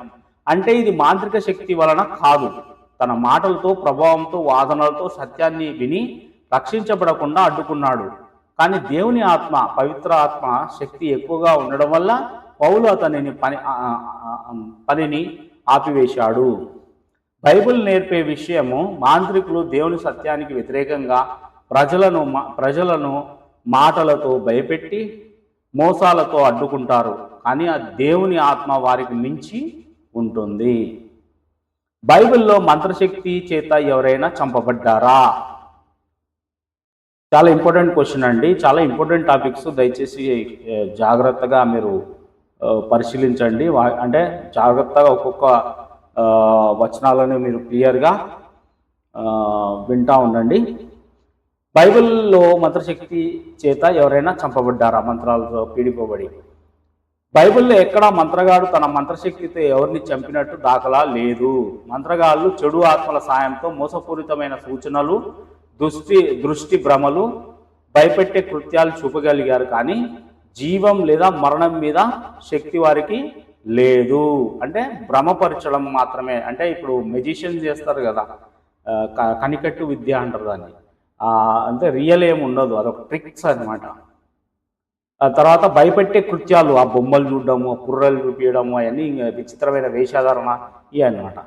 అంటే ఇది మాంత్రిక శక్తి వలన కాదు, తన మాటలతో, ప్రభావంతో, వాదనలతో సత్యాన్ని విని రక్షించబడకుండా అడ్డుకున్నాడు. కానీ దేవుని ఆత్మ, పవిత్ర ఆత్మ శక్తి ఎక్కువగా ఉండడం వల్ల పౌలు అతనిని పనిని ఆపివేశాడు. బైబిల్ నేర్పే విషయము, మాంత్రికులు దేవుని సత్యానికి వ్యతిరేకంగా ప్రజలను మాటలతో భయపెట్టి మోసాలతో అడ్డుకుంటారు. కానీ ఆ దేవుని ఆత్మ వారికి మించి ఉంటుంది. బైబిల్లో మంత్రశక్తి చేత ఎవరైనా చంపబడ్డారా? చాలా ఇంపార్టెంట్ క్వశ్చన్ అండి. చాలా ఇంపార్టెంట్ టాపిక్స్, దయచేసి జాగ్రత్తగా మీరు పరిశీలించండి. అంటే జాగ్రత్తగా ఒక్కొక్క వచనాలను మీరు క్లియర్గా వింటూ ఉండండి. బైబిల్లో మంత్రశక్తి చేత ఎవరైనా చంపబడ్డారా? మంత్రాలతో పీడిపోబడి. బైబిల్లో ఎక్కడా మంత్రగాడు తన మంత్రశక్తితో ఎవరిని చంపినట్టు దాఖలా లేదు. మంత్రగాళ్ళు చెడు ఆత్మల సాయంతో మోసపూరితమైన సూచనలు, దృష్టి భ్రమలు, భయపెట్టే కృత్యాలు చూపగలిగారు, కానీ జీవం లేదా మరణం మీద శక్తి వారికి లేదు. అంటే భ్రమపరచడం మాత్రమే. అంటే ఇప్పుడు మెజిషియన్ చేస్తారు కదా, కనికట్టు విద్య అంటారు దాన్ని. అంటే రియల్ ఏమి ఉండదు, అదొక ట్రిక్స్ అనమాట. తర్వాత భయపెట్టే కృత్యాలు, ఆ బొమ్మలు చూడడము, కుర్రలు చూపించడము, అవన్నీ విచిత్రమైన వేషధారణ ఇవి అన్నమాట.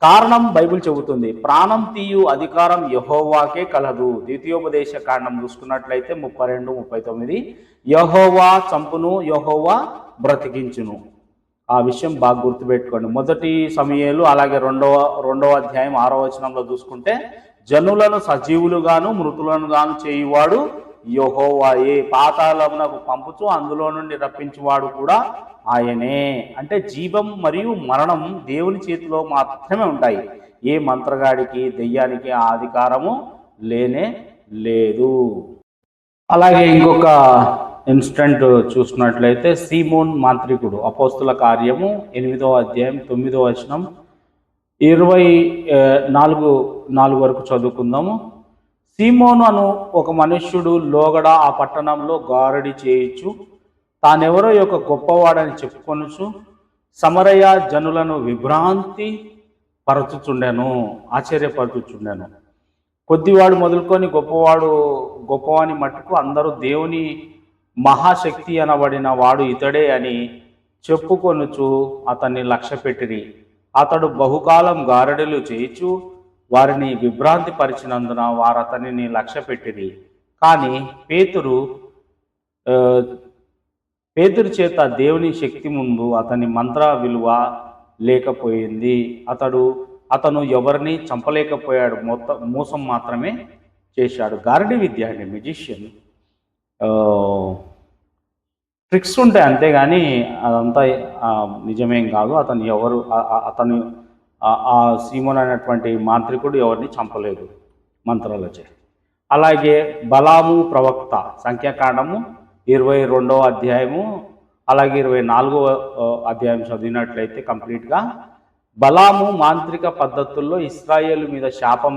కారణం బైబిల్ చెబుతుంది, ప్రాణం తీయు అధికారం యెహోవాకే కలదు. ద్వితీయోపదేశ కాండం చూసుకున్నట్లయితే 32-39 యెహోవా చంపును, యెహోవా బ్రతికించును. ఆ విషయం బాగా గుర్తుపెట్టుకోండి. 1 సమూయేలు అలాగే 2వ అధ్యాయం 6వ వచనంలో చూసుకుంటే జనులను సజీవులుగాను మృతులను గాను చేయువాడు యెహోవాయే, పాతాళమునకు పంపుచు అందులో నుండి రప్పించువాడు కూడా ఆయనే. అంటే జీవం మరియు మరణం దేవుని చేతిలో మాత్రమే ఉంటాయి. ఏ మంత్రగాడికి, దెయ్యానికి ఆ అధికారము లేనే లేదు. అలాగే ఇంకొక ఇన్సిడెంట్ చూసినట్లయితే సీమోన్ మాంత్రికుడు, అపోస్తుల కార్యము 8వ అధ్యాయం 9వ వచనం 24 వరకు చదువుకుందాము. సీమోను అను ఒక మనుష్యుడు లోగడ ఆ పట్టణంలో గారడి చేయించు తానెవరో యొక్క గొప్పవాడని చెప్పుకొనుచు సమరయ జనులను విభ్రాంతి పరచుచుండెను, ఆశ్చర్యపరచుచుండెను. కొద్దివాడు మొదలుకొని గొప్పవాని మట్టుకు అందరూ దేవుని మహాశక్తి అనబడిన వాడు ఇతడే అని చెప్పుకొనుచు అతన్ని లక్ష్యపెట్టిరి. అతడు బహుకాలం గారడీలు చేయించు వారిని విభ్రాంతి పరిచినందున వారు అతనిని లక్ష్యపెట్టిరి. కానీ పేతురు చేత దేవుని శక్తి ముందు అతని మంత్ర విలువ లేకపోయింది. అతను ఎవరిని చంపలేకపోయాడు, మోసం మాత్రమే చేశాడు. గారడీ విద్య అండి, మ్యూజిషియన్. ట్రిక్స్ ఉంటాయి అంతేగాని అదంతా నిజమేం కాదు. అతను సీమోన్ అనేటువంటి మాంత్రికుడు ఎవరిని చంపలేదు మంత్రాలచే. అలాగే బలాము ప్రవక్త, సంఖ్యాకాండము 22వ అధ్యాయము అలాగే 24వ అధ్యాయం చదివినట్లయితే కంప్లీట్గా బలాము మాంత్రిక పద్ధతుల్లో ఇశ్రాయేలు మీద శాపం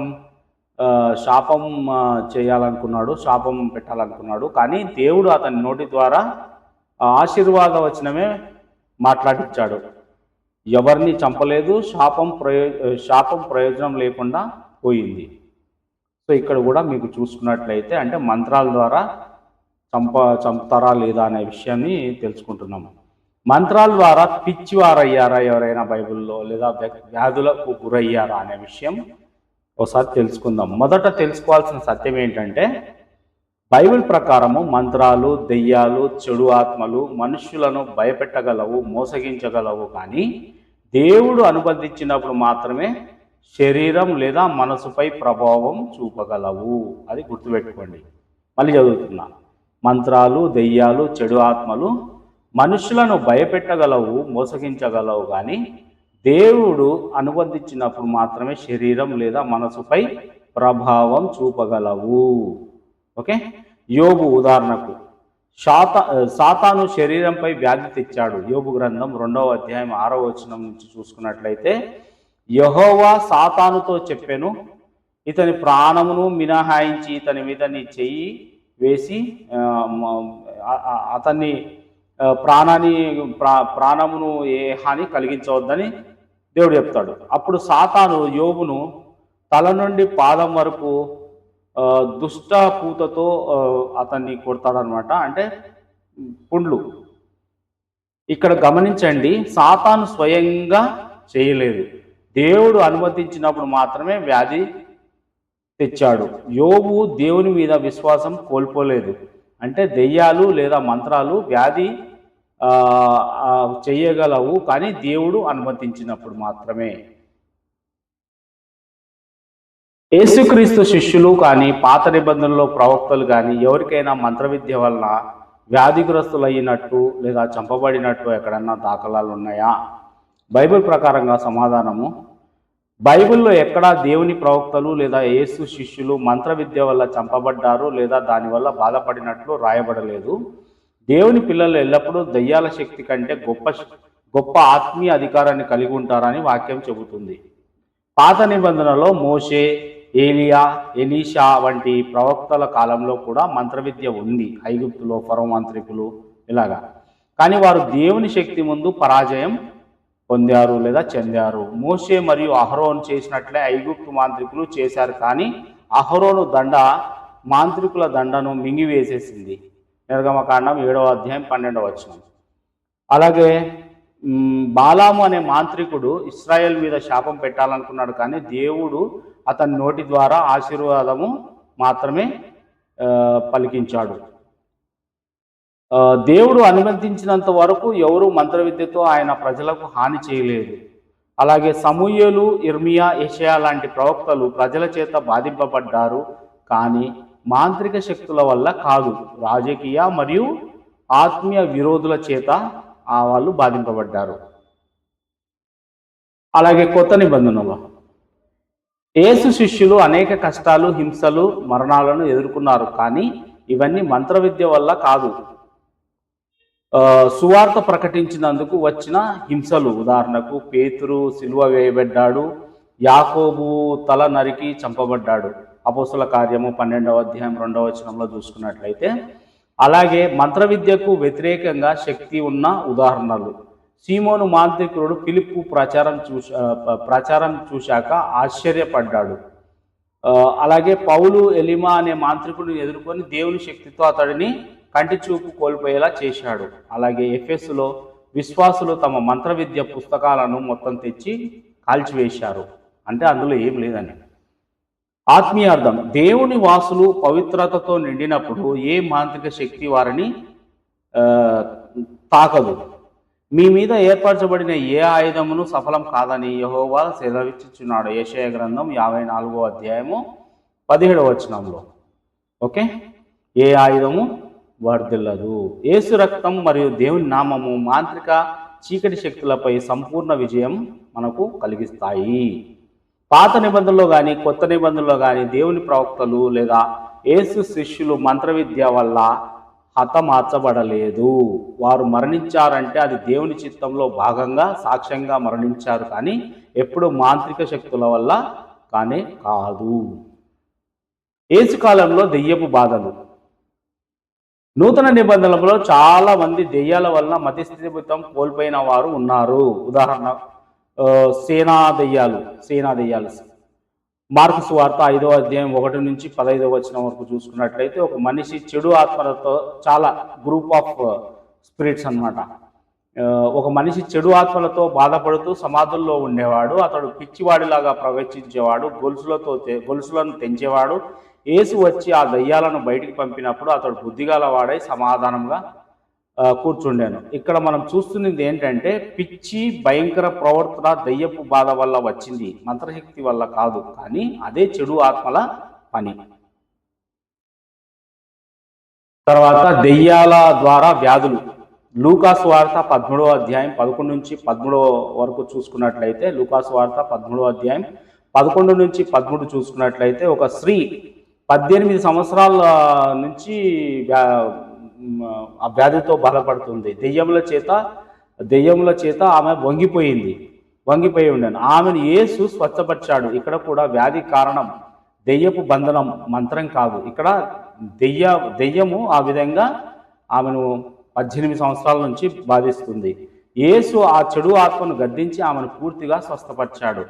చేయాలనుకున్నాడు, శాపం పెట్టాలనుకున్నాడు. కానీ దేవుడు అతని నోటి ద్వారా ఆశీర్వాద వచనమే మాట్లాడించాడు. ఎవరిని చంపలేదు, శాపం ప్రయోజనం లేకుండా పోయింది. సో ఇక్కడ కూడా మీకు చూసుకున్నట్లయితే అంటే మంత్రాల ద్వారా చంపుతారా లేదా అనే విషయాన్ని తెలుసుకుంటున్నాము. మంత్రాల ద్వారా పిచ్చివారయ్యారా ఎవరైనా బైబిల్లో, లేదా వ్యాధులకు గురయ్యారా అనే విషయం ఒకసారి తెలుసుకుందాం. మొదట తెలుసుకోవాల్సిన సత్యం ఏంటంటే బైబిల్ ప్రకారము మంత్రాలు, దెయ్యాలు, చెడు ఆత్మలు మనుష్యులను భయపెట్టగలవు, మోసగించగలవు. కానీ దేవుడు అనుబంధించినప్పుడు మాత్రమే శరీరం లేదా మనసుపై ప్రభావం చూపగలవు. అది గుర్తుపెట్టుకోండి. మళ్ళీ చదువుతున్నా. మంత్రాలు, దెయ్యాలు, చెడు ఆత్మలు మనుషులను భయపెట్టగలవు, మోసగించగలవు. కానీ దేవుడు అనుబంధించినప్పుడు మాత్రమే శరీరం లేదా మనసుపై ప్రభావం చూపగలవు. ఓకే. యోబు ఉదాహరణకు సాతాను శరీరంపై వ్యాధి తెచ్చాడు. యోబు గ్రంథం 2వ అధ్యాయం 6వ వచనం నుంచి చూసుకున్నట్లయితే యెహోవా సాతానుతో చెప్పెను, ఇతని ప్రాణమును మినహాయించి ఇతని మీద నీ చెయ్యి వేసి అతన్ని ప్రాణమును ఏ హాని కలిగించవద్దని దేవుడు చెప్తాడు. అప్పుడు సాతాను యోబును తల నుండి పాదం వరకు దుష్ట పూతతో అతన్ని కొడతాడనమాట, అంటే పుండ్లు. ఇక్కడ గమనించండి, సాతాను స్వయంగా చేయలేదు, దేవుడు అనుమతించినప్పుడు మాత్రమే వ్యాధి తెచ్చాడు. యోబు దేవుని మీద విశ్వాసం కోల్పోలేదు. అంటే దెయ్యాలు లేదా మంత్రాలు వ్యాధి చేయగలవు, కానీ దేవుడు అనుమతించినప్పుడు మాత్రమే. యేసుక్రీస్తు శిష్యులు కానీ పాత నిబంధనలో ప్రవక్తలు కానీ ఎవరికైనా మంత్రవిద్య వలన వ్యాధిగ్రస్తులయ్యినట్టు లేదా చంపబడినట్టు ఎక్కడన్నా దాఖలాలు ఉన్నాయా? బైబిల్ ప్రకారంగా సమాధానము, బైబిల్లో ఎక్కడా దేవుని ప్రవక్తలు లేదా యేసు శిష్యులు మంత్రవిద్య వల్ల చంపబడ్డారు లేదా దానివల్ల బాధపడినట్లు రాయబడలేదు. దేవుని పిల్లలు ఎల్లప్పుడూ దయ్యాల శక్తి కంటే గొప్ప ఆత్మీయ అధికారాన్ని కలిగి ఉంటారని వాక్యం చెబుతుంది. పాత నిబంధనలో మోషే, ఏలియా, ఎలీషా వంటి ప్రవక్తల కాలంలో కూడా మంత్రవిద్య ఉంది. ఐగుప్తులో ఫరో మాంత్రికులు ఇలాగా. కానీ వారు దేవుని శక్తి ముందు పరాజయం పొందారు లేదా చెందారు. మోషే మరియు అహరోను చేసినట్లే ఐగుప్తు మాంత్రికులు చేశారు. కానీ అహరోను దండ మాంత్రికుల దండను మింగివేసేసింది. నిర్గమకాండం 7వ అధ్యాయం 12వ వచనం. అలాగే బాలాము అనే మాంత్రికుడు ఇశ్రాయేల్ మీద శాపం పెట్టాలనుకున్నాడు. కానీ దేవుడు అతని నోటి ద్వారా ఆశీర్వాదము మాత్రమే పలికించాడు. దేవుడు అనుమతించినంత వరకు ఎవరు మంత్రవిద్యతో ఆయన ప్రజలకు హాని చేయలేదు. అలాగే సమూయేలు, ఇర్మియా, యెషయా లాంటి ప్రవక్తలు ప్రజల చేత బాధింపబడ్డారు, కానీ మాంత్రిక శక్తుల వల్ల కాదు, రాజకీయ మరియు ఆత్మీయ విరోధుల చేత వాళ్ళు బాధింపబడ్డారు. అలాగే కొత్త నిబంధనలో యేసు శిష్యులు అనేక కష్టాలు, హింసలు, మరణాలను ఎదుర్కొన్నారు. కానీ ఇవన్నీ మంత్రవిద్య వల్ల కాదు, సువార్త ప్రకటించినందుకు వచ్చిన హింసలు. ఉదాహరణకు పేతురు సిలువ వేయబడ్డాడు, యాకోబు తల నరికి చంపబడ్డాడు. అపోస్తుల కార్యము 12వ అధ్యాయం 2వ వచనంలో చూసుకున్నట్లయితే, అలాగే మంత్ర విద్యకు వ్యతిరేకంగా శక్తి ఉన్న ఉదాహరణలు. సీమోను మాంత్రికుడు ఫిలిప్పు ప్రచారం చూశాక ఆశ్చర్యపడ్డాడు. అలాగే పౌలు ఎలిమా అనే మాంత్రికుడిని ఎదుర్కొని దేవుని శక్తితో అతడిని కంటి చూపు కోల్పోయేలా చేశాడు. అలాగే ఎఫెసులో విశ్వాసులు తమ మంత్ర విద్య పుస్తకాలను మొత్తం తెచ్చి కాల్చివేశారు. అంటే అందులో ఏం లేదని. ఆత్మీయార్థం, దేవుని వాసులు పవిత్రతతో నిండినప్పుడు ఏ మాంత్రిక శక్తి వారిని తాకదు. మీ మీద ఏర్పరచబడిన ఏ ఆయుధమును సఫలం కాదని యెహోవా సెలవిచ్చుచున్నాడు. యెషయా గ్రంథం 54వ అధ్యాయము 17వ వచనంలో. ఓకే, ఏ ఆయుధము వర్ధిల్లదు. యేసు రక్తం మరియు దేవుని నామము మాంత్రిక చీకటి శక్తులపై సంపూర్ణ విజయం మనకు కలిగిస్తాయి. పాత నిబంధనలో కానీ కొత్త నిబంధనలో కానీ దేవుని ప్రవక్తలు లేదా యేసు శిష్యులు మంత్ర విద్య వల్ల హతమార్చబడలేదు. వారు మరణించారంటే అది దేవుని చిత్తంలో భాగంగా సాక్ష్యంగా మరణించారు, కానీ ఎప్పుడు మాంత్రిక శక్తుల వల్ల కానీ కాదు. యేసు కాలంలో దెయ్యపు బాధలు. నూతన నిబంధనలలో చాలా మంది దెయ్యాల వలన మతిస్థిమితం కోల్పోయిన వారు ఉన్నారు. ఉదాహరణ సేనా దెయ్యాలు. మార్కు సువార్త 5వ అధ్యాయం 1 నుంచి 15వ వచనం వరకు చూసుకున్నట్లయితే, ఒక మనిషి చెడు ఆత్మలతో, చాలా గ్రూప్ ఆఫ్ స్పిరిట్స్ అన్నమాట. ఒక మనిషి చెడు ఆత్మలతో బాధపడుతూ సమాధుల్లో ఉండేవాడు. అతడు పిచ్చివాడిలాగా ప్రవేశించేవాడు, గొలుసులను తెంచేవాడు. యేసు వచ్చి ఆ దయ్యాలను బయటికి పంపినప్పుడు అతడు బుద్ధిగల వాడై సమాధానంగా కూర్చుండాను. ఇక్కడ మనం చూస్తున్నది ఏంటంటే, పిచ్చి భయంకర ప్రవర్తన దయ్యపు బాధ వల్ల వచ్చింది, మంత్రశక్తి వల్ల కాదు, కానీ అదే చెడు ఆత్మల పని. తర్వాత దెయ్యాల ద్వారా వ్యాధులు. లూకాసు వార్త 13వ అధ్యాయం 11 నుంచి 13 వరకు చూసుకున్నట్లయితే, లూకాసు వార్త 13వ అధ్యాయం 11 నుంచి 13 చూసుకున్నట్లయితే, ఒక స్త్రీ 18 సంవత్సరాల నుంచి ఆ వ్యాధితో బాధపడుతుంది. దెయ్యముల చేత ఆమె వంగిపోయి ఉండను. ఆమెను యేసు స్వచ్ఛపరిచాడు. ఇక్కడ కూడా వ్యాధి కారణం దెయ్యపు బంధనం, మంత్రం కాదు. ఇక్కడ దెయ్యము ఆ విధంగా ఆమెను 18 సంవత్సరాల నుంచి బాధిస్తుంది. యేసు ఆ చెడు ఆత్మను గద్దించి ఆమెను పూర్తిగా స్వస్థపరిచాడు.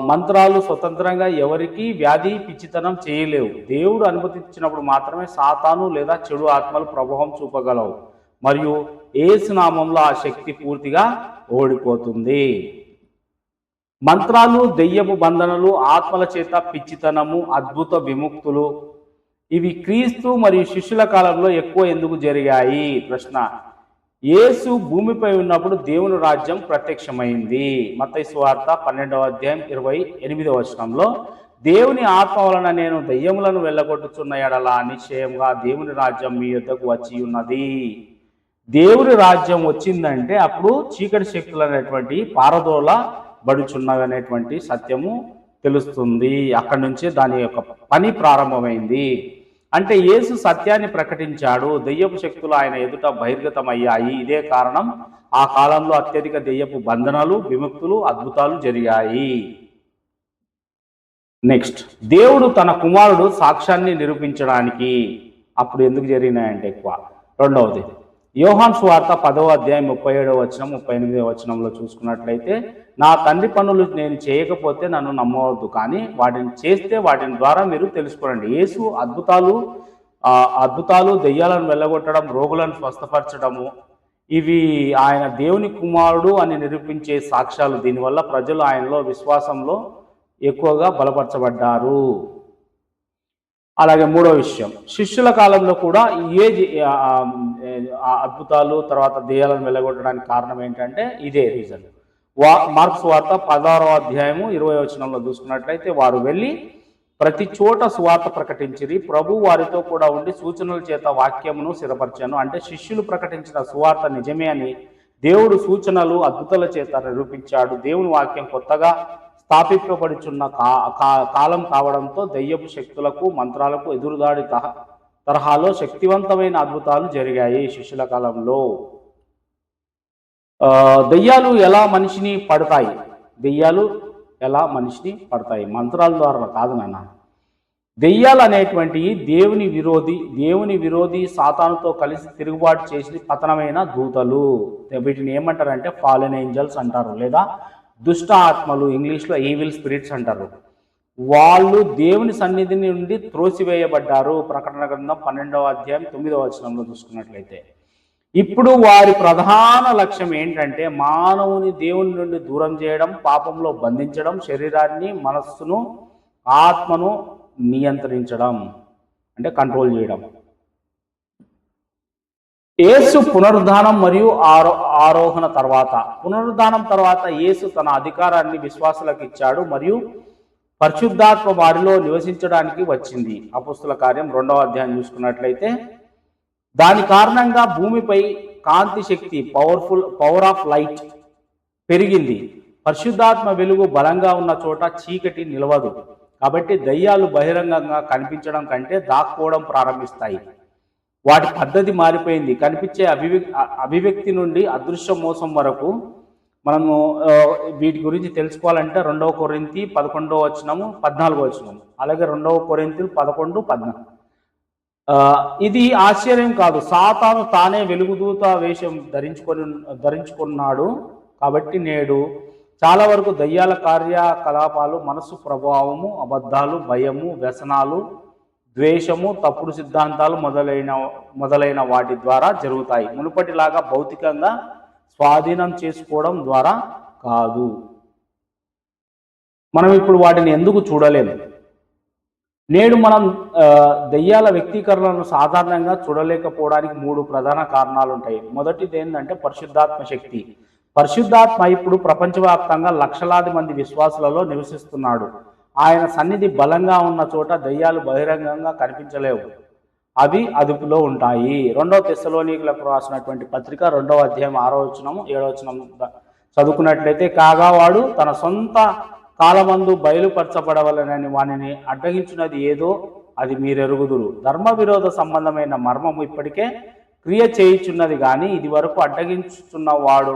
మంత్రాలు స్వతంత్రంగా ఎవరికి వ్యాధి పిచ్చితనం చేయలేవు. దేవుడు అనుమతించినప్పుడు మాత్రమే సాతాను లేదా చెడు ఆత్మలు ప్రభావం చూపగలవు, మరియు యేసు నామంలో ఆ శక్తి పూర్తిగా ఓడిపోతుంది. మంత్రాలు, దెయ్యపు బంధనలు, ఆత్మల చేత పిచ్చితనము, అద్భుత విముక్తులు, ఇవి క్రీస్తు మరియు శిష్యుల కాలంలో ఎక్కువ ఎందుకు జరిగాయి? ప్రశ్న. యేసు భూమిపై ఉన్నప్పుడు దేవుని రాజ్యం ప్రత్యక్షమైంది. మత్తయి సువార్త 12వ అధ్యాయం 28వ వచనంలో, దేవుని ఆత్మ వలన నేను దెయ్యములను వెళ్ళగొట్టుచున్న ఎడల నిశ్చయంగా దేవుని రాజ్యం మీ యొద్దకు వచ్చి ఉన్నది. దేవుని రాజ్యం వచ్చిందంటే అప్పుడు చీకటి శక్తులు అనేటువంటి పారదోలబడుచున్నవనేటువంటి సత్యము తెలుస్తుంది. అక్కడి నుంచే దాని యొక్క పని ప్రారంభమైంది. అంటే యేసు సత్యాన్ని ప్రకటించాడు, దెయ్యపు శక్తులు ఆయన ఎదుట బహిర్గతమయ్యాయి. ఇదే కారణం ఆ కాలంలో అత్యధిక దెయ్యపు బంధనాలు, విముక్తులు, అద్భుతాలు జరిగాయి. నెక్స్ట్, దేవుడు తన కుమారుడు సాక్ష్యాన్ని నిరూపించడానికి అప్పుడు ఎందుకు జరిగినాయంటే ఎక్కువ. రెండవది, యోహాను సువార్త 10వ అధ్యాయం 37వ వచనం 38వ వచనంలో చూసుకున్నట్లయితే, నా తండ్రి పనులు నేను చేయకపోతే నన్ను నమ్మవద్దు, కానీ వాటిని చేస్తే వాటిని ద్వారా మీరు తెలుసుకోండి. యేసు అద్భుతాలు, దెయ్యాలను వెళ్ళగొట్టడం, రోగులను స్వస్థపరచడము, ఇవి ఆయన దేవుని కుమారుడు అని నిరూపించే సాక్ష్యాలు. దీనివల్ల ప్రజలు ఆయనలో విశ్వాసంలో ఎక్కువగా బలపరచబడ్డారు. అలాగే మూడో విషయం, శిష్యుల కాలంలో కూడా అద్భుతాలు, తర్వాత దెయ్యాలను వెళ్ళగొట్టడానికి కారణం ఏంటంటే ఇదే రీజన్. మార్క్స్ వార్త 16వ అధ్యాయము 20వ వచనంలో చూసుకున్నట్లయితే, వారు వెళ్ళి ప్రతి చోట సువార్త ప్రకటించిరి, ప్రభు వారితో కూడా ఉండి సూచనల చేత వాక్యమును స్థిరపరిచాను. అంటే శిష్యులు ప్రకటించిన సువార్త నిజమే అని దేవుడు సూచనలు, అద్భుతాల చేత నిరూపించాడు. దేవుని వాక్యం కొత్తగా స్థాపింపబడుచున్న కాలం కావడంతో దెయ్యపు శక్తులకు, మంత్రాలకు ఎదురుదాడి తరహాలో శక్తివంతమైన అద్భుతాలు జరిగాయి శిష్యుల కాలంలో. దెయ్యాలు ఎలా మనిషిని పడతాయి? దెయ్యాలు ఎలా మనిషిని పడతాయి, మంత్రాల ద్వారా కాదు నాన్న. దెయ్యాలు అనేటువంటివి దేవుని విరోధి సాతానుతో కలిసి తిరుగుబాటు చేసి పతనమైన దూతలు. వీటిని ఏమంటారంటే ఫాలెన్ ఏంజల్స్ అంటారు, లేదా దుష్ట ఆత్మలు, ఇంగ్లీష్లో ఈవిల్ స్పిరిట్స్ అంటారు. వాళ్ళు దేవుని సన్నిధి నుండి త్రోసివేయబడ్డారు. ప్రకటన గ్రంథం 12వ అధ్యాయం 9వ వచనంలో చూసుకున్నట్లయితే. ఇప్పుడు వారి ప్రధాన లక్ష్యం ఏంటంటే మానవుని దేవుని నుండి దూరం చేయడం, పాపంలో బంధించడం, శరీరాన్ని, మనస్సును, ఆత్మను నియంత్రించడం, అంటే కంట్రోల్ చేయడం. యేసు పునరుద్ధానం మరియు ఆరోహణ పునరుద్ధానం తర్వాత యేసు తన అధికారాన్ని విశ్వాసులకు ఇచ్చాడు మరియు పరిశుద్ధాత్మ వారిలో నివసించడానికి వచ్చింది. అపోస్తుల కార్యం 2వ అధ్యాయం చూసుకున్నట్లయితే దాని కారణంగా భూమిపై కాంతి శక్తి, పవర్ ఆఫ్ లైట్ పెరిగింది. పరిశుద్ధాత్మ వెలుగు బలంగా ఉన్న చోట చీకటి నిలవదు. కాబట్టి దయ్యాలు బహిరంగంగా కనిపించడం కంటే దాక్కోవడం ప్రారంభిస్తాయి. వాటి పద్ధతి మారిపోయింది. కనిపించే అభివ్యక్తి నుండి అదృశ్య మోసం వరకు. మనము వీటి గురించి తెలుసుకోవాలంటే 2వ కొరింథీ 11వ వచనము 14వ వచనము, అలాగే 2వ కొరింథీలు 11:14. ఇది ఆశ్చర్యం కాదు. సాతాను తానే వెలుగుదూత వేషం ధరించుకున్నాడు. కాబట్టి నేడు చాలా వరకు దయ్యాల కార్యకలాపాలు మనసు ప్రభావము, అబద్ధాలు, భయము, వ్యసనాలు, ద్వేషము, తప్పుడు సిద్ధాంతాలు మొదలైన వాటి ద్వారా జరుగుతాయి. మునుపటిలాగా భౌతికంగా స్వాధీనం చేసుకోవడం ద్వారా కాదు. మనం ఇప్పుడు వాటిని ఎందుకు చూడలేము? నేడు మనం దయ్యాల వ్యక్తీకరణలను సాధారణంగా చూడలేకపోవడానికి 3 ప్రధాన కారణాలు ఉంటాయి. మొదటిది ఏంటంటే పరిశుద్ధాత్మ శక్తి. పరిశుద్ధాత్మ ఇప్పుడు ప్రపంచవ్యాప్తంగా లక్షలాది మంది విశ్వాసులలో నివసిస్తున్నాడు. ఆయన సన్నిధి బలంగా ఉన్న చోట దయ్యాలు బహిరంగంగా కనిపించలేవు, అవి అదుపులో ఉంటాయి. 2వ తెస్సలోనికలకు రాసినటువంటి పత్రిక 2వ అధ్యాయం 6వ వచనం 7వ వచనం చదువుకున్నట్లయితే, కాగా వాడు తన సొంత కాలమందు బయలుపరచబడవలనని వానిని అడ్డగించినది ఏదో అది మీరెరుగుదురు. ధర్మ విరోధ సంబంధమైన మర్మము ఇప్పటికే క్రియ చేయుచున్నది, కానీ ఇది వరకు అడ్డగించుచున్న వాడు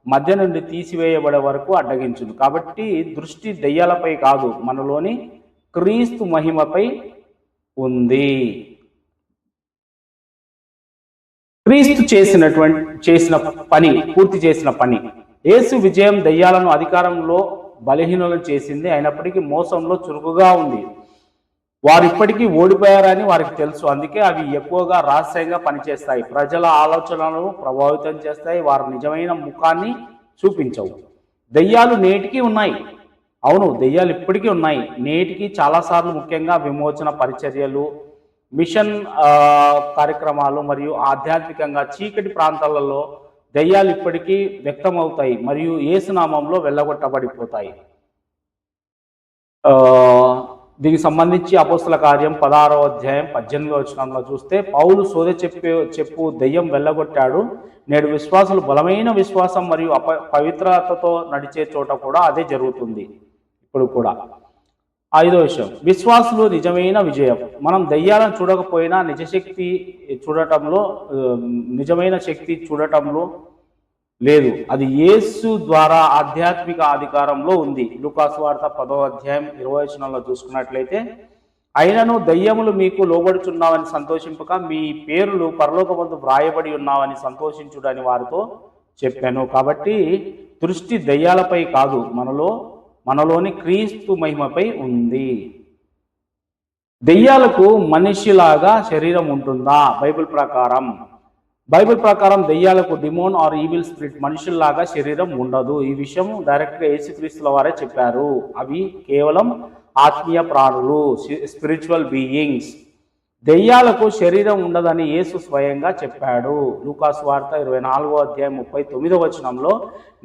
మధ్య నుండి తీసివేయబడే వరకు అడ్డగించును. కాబట్టి దృష్టి దయ్యాలపై కాదు, మనలోని క్రీస్తు మహిమపై ఉంది. క్రీస్తు పూర్తి చేసిన పని. యేసు విజయం దయ్యాలను అధికారంలో బలహీనులను చేసింది. అయినప్పటికీ మోసంలో చురుకుగా ఉంది. వారు ఇప్పటికీ ఓడిపోయారని వారికి తెలుసు. అందుకే అవి ఎక్కువగా రహస్యంగా పనిచేస్తాయి, ప్రజల ఆలోచనలను ప్రభావితం చేస్తాయి, వారి నిజమైన ముఖాన్ని చూపించవు. దయ్యాలు నేటికి ఉన్నాయి. అవును, దయ్యాలు ఇప్పటికీ ఉన్నాయి. నేటికి చాలాసార్లు ముఖ్యంగా విమోచన పరిచర్యలు, మిషన్ కార్యక్రమాలు మరియు ఆధ్యాత్మికంగా చీకటి ప్రాంతాలలో దయ్యాలు ఇప్పటికీ వ్యక్తమవుతాయి మరియు యేసునామంలో వెళ్ళగొట్టబడిపోతాయి. దీనికి సంబంధించి అపోస్తల కార్యం 16వ అధ్యాయం 18వ వచనంలో చూస్తే, పౌలు సోదె చెప్పు దయ్యం వెళ్ళగొట్టాడు. నేడు విశ్వాసులు బలమైన విశ్వాసం మరియు పవిత్రతతో నడిచే చోట కూడా అదే జరుగుతుంది ఇప్పుడు కూడా. 5వ విషయం, విశ్వాసులు నిజమైన విజయం. మనం దయ్యాలను చూడకపోయినా నిజమైన శక్తి చూడటంలో లేదు. అది యేసు ద్వారా ఆధ్యాత్మిక అధికారంలో ఉంది. లూకాసు వార్త 10వ అధ్యాయం 20వ వచనంలో చూసుకున్నట్లయితే, అయినను దయ్యములు మీకు లోబడుచున్నావని సంతోషింపక మీ పేర్లు పరలోకమందు వ్రాయబడి ఉన్నావని సంతోషించుడని వారితో చెప్పాను. కాబట్టి దృష్టి దయ్యాలపై కాదు, మనలోని క్రీస్తు మహిమపై ఉంది. దయ్యాలకు మనిషిలాగా శరీరం ఉంటుందా? బైబిల్ ప్రకారం దయ్యాలకు డిమోన్ ఆర్ ఈవిల్ స్పిరిట్ మనుషుల్లాగా శరీరం ఉండదు. ఈ విషయం డైరెక్ట్గా యేసుక్రీస్తుల వారే చెప్పారు. అవి కేవలం ఆత్మీయ ప్రాణులు, స్పిరిచువల్ బీయింగ్స్. దెయ్యాలకు శరీరం ఉండదని యేసు స్వయంగా చెప్పాడు. లూకాసు వార్త 24వ అధ్యాయం 39వ వచనంలో,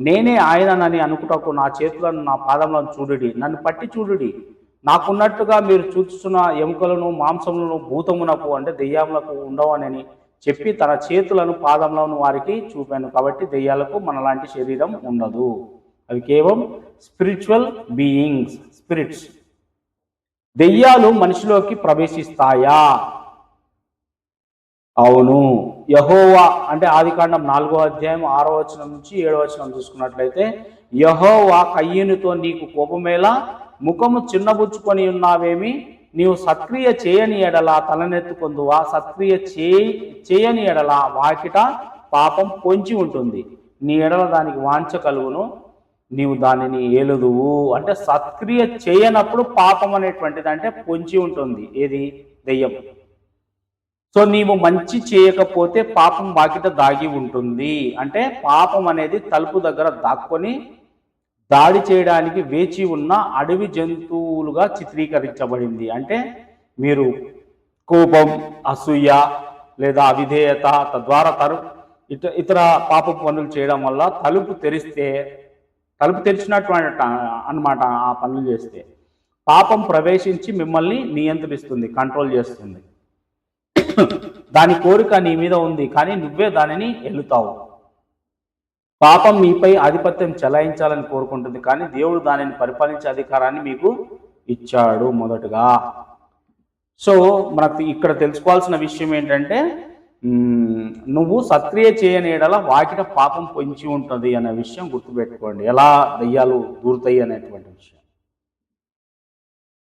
నేనే ఆయననని అనుకుటకు నా చేతులను నా పాదములను చూడుడి, నన్ను పట్టి చూడుడి, నాకున్నట్టుగా మీరు చూస్తున్న ఎముకలను మాంసములను భూతమునకు అంటే దెయ్యములకు ఉండవనని చెప్పి తన చేతులను పాదములను వారికి చూపాను. కాబట్టి దెయ్యాలకు మనలాంటి శరీరం ఉండదు, అవి కేవలం స్పిరిచువల్ బీయింగ్స్, స్పిరిట్స్. దెయ్యాలు మనిషిలోకి ప్రవేశిస్తాయా? అవును. యెహోవా అంటే ఆదికాండం 4వ అధ్యాయం 6వ వచనం నుంచి 7వ వచనం చూసుకున్నట్లయితే, యెహోవా కయ్యనుతో నీకు కోపమేలా, ముఖము చిన్నబుచ్చుకొని ఉన్నావేమి, నీవు సత్క్రియ చేయని ఎడల తలనెత్తుకొందువా, సత్క్రియ చేయని ఎడల వాకిట పాపం పొంచి ఉంటుంది, నీ ఎడల దానికి వాంఛ కలుగును, నీవు దానిని ఏలుదువు. అంటే సత్క్రియ చేయనప్పుడు పాపం అనేటువంటిది అంటే పొంచి ఉంటుంది. ఏది? దెయ్యం. సో నీవు మంచి చేయకపోతే పాపం వాకిట దాగి ఉంటుంది. అంటే పాపం అనేది తలుపు దగ్గర దాక్కొని దాడి చేయడానికి వేచి ఉన్న అడవి జంతువులుగా చిత్రీకరించబడింది. అంటే మీరు కోపం, అసూయ లేదా అవిధేయత తద్వారా ఇతర పాప పనులు చేయడం వల్ల తలుపు తెరిచినటువంటి అన్నమాట. ఆ పనులు చేస్తే పాపం ప్రవేశించి మిమ్మల్ని నియంత్రిస్తుంది, కంట్రోల్ చేస్తుంది. దాని కోరిక నీ మీద ఉంది, కానీ నువ్వే దానిని ఎల్లుతావు. పాపం మీపై ఆధిపత్యం చెలాయించాలని కోరుకుంటుంది, కానీ దేవుడు దానిని పరిపాలించే అధికారాన్ని మీకు ఇచ్చాడు మొదటగా. సో మనకు ఇక్కడ తెలుసుకోవాల్సిన విషయం ఏంటంటే, నువ్వు సత్క్రియ చేయని ఎడల వాకిట పాపం పొంచి ఉంటుంది అనే విషయం గుర్తుపెట్టుకోండి. ఎలా దయ్యాలు దూరుతాయి అనేటువంటి విషయం.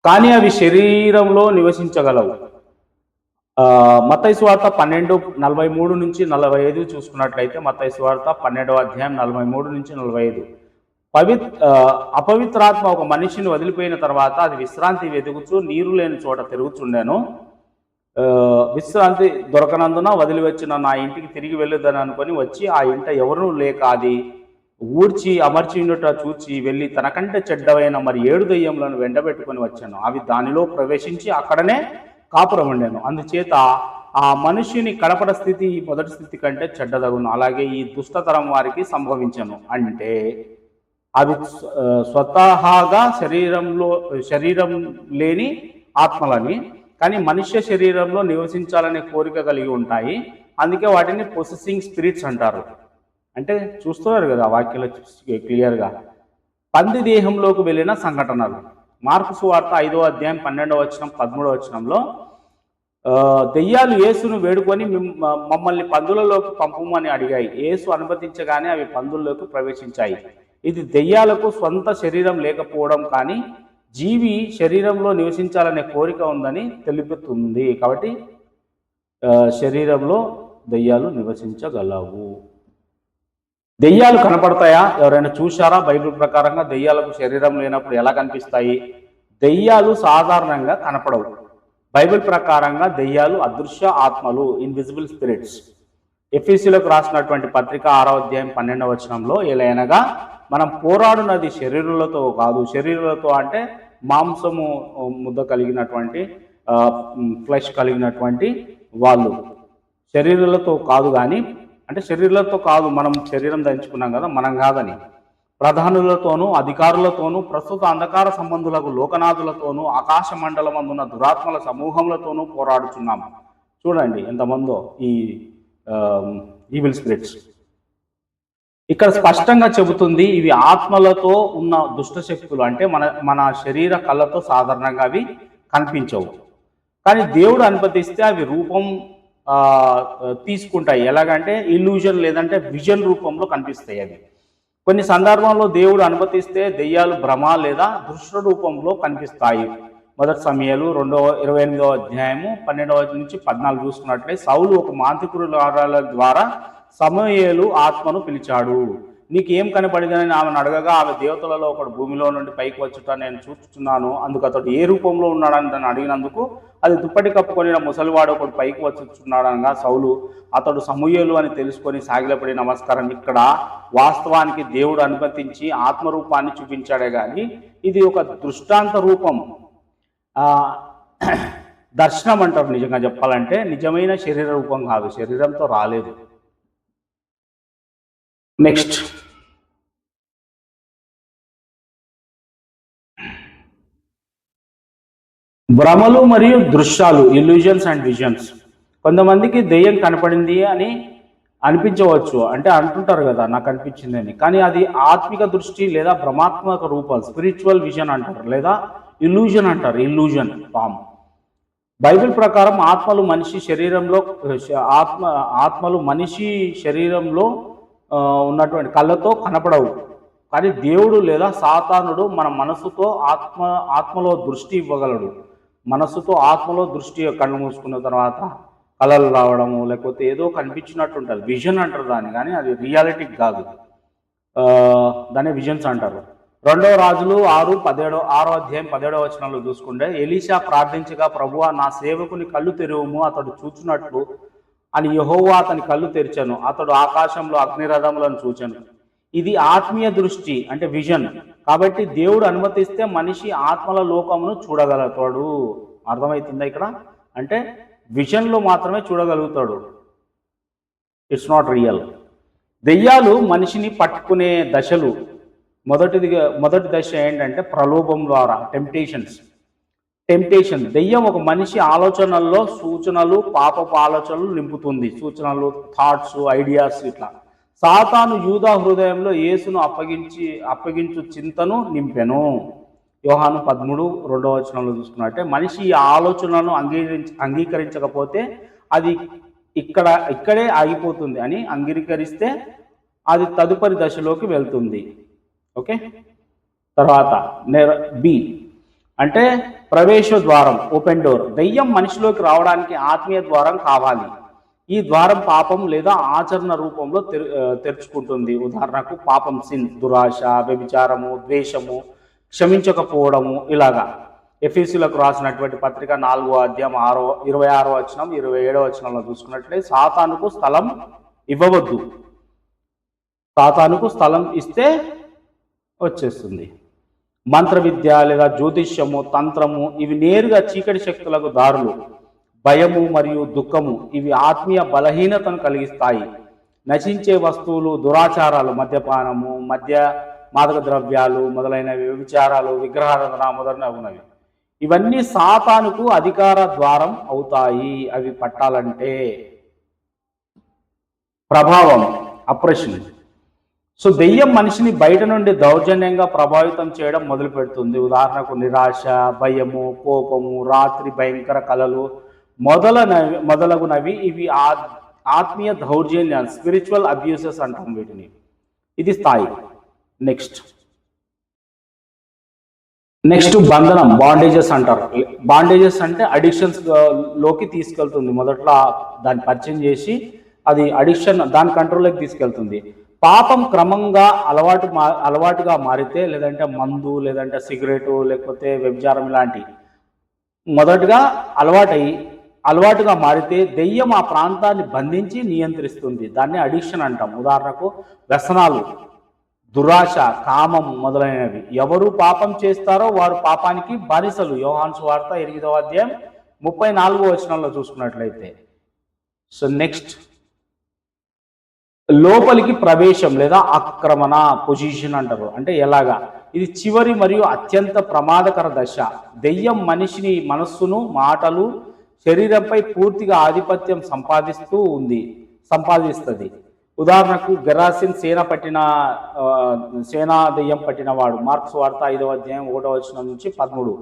కానీ అవి శరీరంలో నివసించగలవు. మత్తయి సువార్త 12:43 నుంచి 45 చూసుకున్నట్లయితే, మత్తయి సువార్త 12వ అధ్యాయం 43 నుంచి 45, అపవిత్రాత్మ ఒక మనిషిని వదిలిపోయిన తర్వాత అది విశ్రాంతి వెతుకుచూ నీరు లేని చోట తిరుగుచుండాను. విశ్రాంతి దొరకనందున వదిలివచ్చిన నా ఇంటికి తిరిగి వెళ్ళొద్దని అనుకొని వచ్చి ఆ ఇంట ఎవరూ లేక అది ఊడ్చి అమర్చి ఉన్నట చూచి వెళ్ళి తనకంటే చెడ్డవైన మరి 7 దెయ్యములను వెంటబెట్టుకొని వచ్చాను. అవి దానిలో ప్రవేశించి అక్కడనే కాపురం ఉండాను. అందుచేత ఆ మనుష్యుని కడపడ స్థితి మొదటి స్థితి కంటే చెడ్డదగును. అలాగే ఈ దుష్టతరం వారికి సంభవించను. అంటే అవి స్వతహాగా శరీరం లేని ఆత్మలని, కానీ మనుష్య శరీరంలో నివసించాలనే కోరిక కలిగి ఉంటాయి. అందుకే వాటిని పొసెసింగ్ స్పిరిట్స్ అంటారు. అంటే చూస్తున్నారు కదా వాక్యాలు క్లియర్గా. పంది దేహంలోకి వెళ్ళిన సంఘటనలు. మార్కు సువార్త 5వ అధ్యాయం 12వ వచనం 13వ వచనంలో, దెయ్యాలు యేసును వేడుకొని మమ్మల్ని పందులలోకి పంపమని అడిగాయి. యేసు అనుమతించగానే అవి పందుల్లోకి ప్రవేశించాయి. ఇది దెయ్యాలకు స్వంత శరీరం లేకపోవడం కానీ జీవి శరీరంలో నివసించాలనే కోరిక ఉందని తెలుపుతుంది. కాబట్టి శరీరంలో దెయ్యాలు నివసించగలవు. దెయ్యాలు కనపడతాయా? ఎవరైనా చూశారా? బైబిల్ ప్రకారంగా దెయ్యాలకు శరీరం లేనప్పుడు ఎలా కనిపిస్తాయి? దెయ్యాలు సాధారణంగా కనపడవు. బైబిల్ ప్రకారంగా దెయ్యాలు అదృశ్య ఆత్మలు, ఇన్విజిబుల్ స్పిరిట్స్. ఎఫెసీయులకు రాసినటువంటి పత్రిక 6వ అధ్యాయం 12వ వచనంలో, ఎలాగనగా మనం పోరాడునది శరీరులతో కాదు. శరీరులతో అంటే మాంసము ముద్ద కలిగినటువంటి ఫ్లెష్ కలిగినటువంటి వాళ్ళు, శరీరులతో కాదు. కానీ అంటే శరీరాలతో కాదు, మనం శరీరం ధరించుకున్నాం కదా, మనం కాదని, ప్రధానులతోనూ అధికారులతోనూ ప్రస్తుత అంధకార సంబంధులకు లోకనాథులతోనూ ఆకాశ మండలమందున్న దురాత్మల సమూహములతోనూ పోరాడుచున్నాము. చూడండి ఎంతమందో ఈ ఈవిల్ స్పిరిట్స్. ఇక్కడ స్పష్టంగా చెబుతుంది, ఇవి ఆత్మలతో ఉన్న దుష్ట శక్తులు. అంటే మన శరీర కళ్ళతో సాధారణంగా అవి కనిపించవు, కానీ దేవుడు అనుమతిస్తే అవి రూపం తీసుకుంటాయి. ఎలాగంటే ఇల్యూజన్ లేదంటే విజన్ రూపంలో కనిపిస్తాయి అవి. కొన్ని సందర్భంలో దేవుడు అనుమతిస్తే దెయ్యాలు భ్రమ లేదా దృశ్య రూపంలో కనిపిస్తాయి. మొదటి సమయాలు 28వ అధ్యాయము 12వ నుంచి 14 చూసుకున్నట్లయితే, సౌలు ఒక మాంత్రికుల ద్వారా సమూయేలు ఆత్మను పిలిచాడు. నీకేం కనపడిందని ఆమెను అడగగా, ఆమె దేవతలలో ఒకడు భూమిలో నుండి పైకి వచ్చుట నేను చూస్తున్నాను, అందుకు అతడు ఏ రూపంలో ఉన్నాడని తను అడిగినందుకు, అది దుప్పటి కప్పుకొని ముసలివాడు ఒకడు పైకి వచ్చుచున్నాడనగా, సౌలు అతడు సమూయేలు అని తెలుసుకొని సాగిలపడి నమస్కారం. ఇక్కడ వాస్తవానికి దేవుడు అనుమతించి ఆత్మరూపాన్ని చూపించాడే కానీ ఇది ఒక దృష్టాంత రూపం, దర్శనం అంటారు. నిజంగా చెప్పాలంటే నిజమైన శరీర రూపం కాదు, శరీరంతో రాలేదు. నెక్స్ట్, భ్రమలు మరియు దృశ్యాలు, ఇల్యూజన్స్ అండ్ విజన్స్. కొంతమందికి దెయ్యం కనపడింది అని అనిపించవచ్చు, అంటే అంటుంటారు కదా నాకు అనిపించింది అని, కానీ అది ఆత్మిక దృష్టి లేదా భ్రమాత్మక రూపాలు, స్పిరిచువల్ విజన్ అంటారు, లేదా ఇల్యూజన్ అంటారు, ఇల్యూజన్ ఫామ్. బైబిల్ ప్రకారం ఆత్మలు మనిషి శరీరంలో ఆత్మలు మనిషి శరీరంలో ఉన్నటువంటి కళ్ళతో కనపడవు. కానీ దేవుడు లేదా సాతానుడు మన మనసుతో ఆత్మలో దృష్టి ఇవ్వగలడు. మనసుతో ఆత్మలో దృష్టి కళ్ళు మూసుకున్న తర్వాత కళలు రావడము, లేకపోతే ఏదో కనిపించినట్టు ఉంటుంది. విజన్ అంటారు దాన్ని, కానీ అది రియాలిటీ కాదు. దాన్ని విజన్స్ అంటారు. 2 రాజులు 6 అధ్యాయం 17వ వచనంలో చూసుకుంటే, ఎలీషా ప్రార్థించగా, ప్రభువా నా సేవకుని కళ్ళు తెరువుము, అతడు చూచున్నట్లు అని యెహోవా అతని కళ్ళు తెరిచాను. అతడు ఆకాశంలో అగ్నిరథములను చూచాను. ఇది ఆత్మీయ దృష్టి, అంటే విజన్. కాబట్టి దేవుడు అనుమతిస్తే మనిషి ఆత్మల లోకమును చూడగలుగుతాడు. అర్థమవుతుందా ఇక్కడ? అంటే విజన్లో మాత్రమే చూడగలుగుతాడు. It's not real. దెయ్యాలు మనిషిని పట్టుకునే దశలు. మొదటి దశ ఏంటంటే ప్రలోభం ద్వారా, టెంప్టేషన్. దెయ్యం ఒక మనిషి ఆలోచనల్లో సూచనలు, పాపపు ఆలోచనలు నింపుతుంది. సూచనలు, థాట్స్, ఐడియాస్ ఇట్లా. సాతాను యూదా హృదయంలో యేసును అప్పగించు చింతను నింపెను. యోహాను 13:2 చూసుకున్నట్టే, మనిషి ఈ ఆలోచనలను అంగీకరించకపోతే అది ఇక్కడే ఆగిపోతుంది అని అంగీకరిస్తే అది తదుపరి దశలోకి వెళ్తుంది. ఓకే, తర్వాత బి అంటే ప్రవేశ ద్వారం, ఓపెన్ డోర్. దెయ్యం మనిషిలోకి రావడానికి ఆత్మీయ ద్వారం కావాలి. ఈ ద్వారం పాపం లేదా ఆచరణ రూపంలో తెరుచుకుంటుంది. ఉదాహరణకు పాపం, సిన్, దురాశ, వ్యభిచారము, ద్వేషము, క్షమించకపోవడము, ఇలాగా. ఎఫెసీయులకు రాసినటువంటి పత్రిక 4వ అధ్యాయం 26వ వచనం 27వ వచనంలో చూసుకున్నట్లయితే, సాతానుకు స్థలం ఇవ్వవద్దు. సాతానుకు స్థలం ఇస్తే వచ్చేస్తుంది. మంత్ర విద్య లేదా జ్యోతిష్యము, తంత్రము ఇవి నేరుగా చీకటి శక్తులకు దారులు. భయము మరియు దుఃఖము ఇవి ఆత్మీయ బలహీనతను కలిగిస్తాయి. నశించే వస్తువులు, దురాచారాలు, మద్యపానము, మాదక ద్రవ్యాలు మొదలైనవి, వ్యభిచారాలు, విగ్రహారాధన మొదలైనవి, ఇవన్నీ సాతానుకు అధికార ద్వారం అవుతాయి. అవి పట్టాలంటే ప్రభావం, అప్రెషన్. సో దెయ్యం మనిషిని బయట నుండి దౌర్జన్యంగా ప్రభావితం చేయడం మొదలు పెడుతుంది. ఉదాహరణకు నిరాశ, భయము, కోపము, రాత్రి భయంకర కలలు మొదలగునవి. ఇవి ఆత్మీయ దౌర్జన్యాలు, స్పిరిచువల్ అబ్యూసెస్ అంటాం వీటిని. ఇది స్థాయి. నెక్స్ట్ బంధనం, బాండేజెస్ అంటారు. బాండేజెస్ అంటే అడిక్షన్స్ లోకి తీసుకెళ్తుంది. మొదట్లో దాన్ని పరిచయం చేసి అది అడిక్షన్, దాని కంట్రోల్లోకి తీసుకెళ్తుంది. పాపం క్రమంగా అలవాటుగా మారితే, లేదంటే మందు, లేదంటే సిగరెటు, లేకపోతే వ్యభిచారం ఇలాంటి మొదటగా అలవాటుగా మారితే దెయ్యం ఆ ప్రాంతాన్ని బంధించి నియంత్రిస్తుంది. దాన్ని అడిక్షన్ అంటాం. ఉదాహరణకు వ్యసనాలు, దురాశ, కామం మొదలైనవి. ఎవరు పాపం చేస్తారో వారు పాపానికి బానిసలు. యోహాను సువార్త 8వ అధ్యాయం 34వ వచనంలో చూసుకున్నట్లయితే. సో నెక్స్ట్, లోపలికి ప్రవేశం లేదా ఆక్రమణ, పొజిషన్ అంటారు. అంటే ఎలాగా? ఇది చివరి మరియు అత్యంత ప్రమాదకర దశ. దెయ్యం మనిషిని మనస్సును, మాటలు, శరీరంపై పూర్తిగా ఆధిపత్యం సంపాదిస్తుంది. ఉదాహరణకు గెరాసిన్ సేనా దెయ్యం పట్టినవాడు. మార్క్స్ వార్త 5వ అధ్యాయం 1వ వచనం నుంచి 13.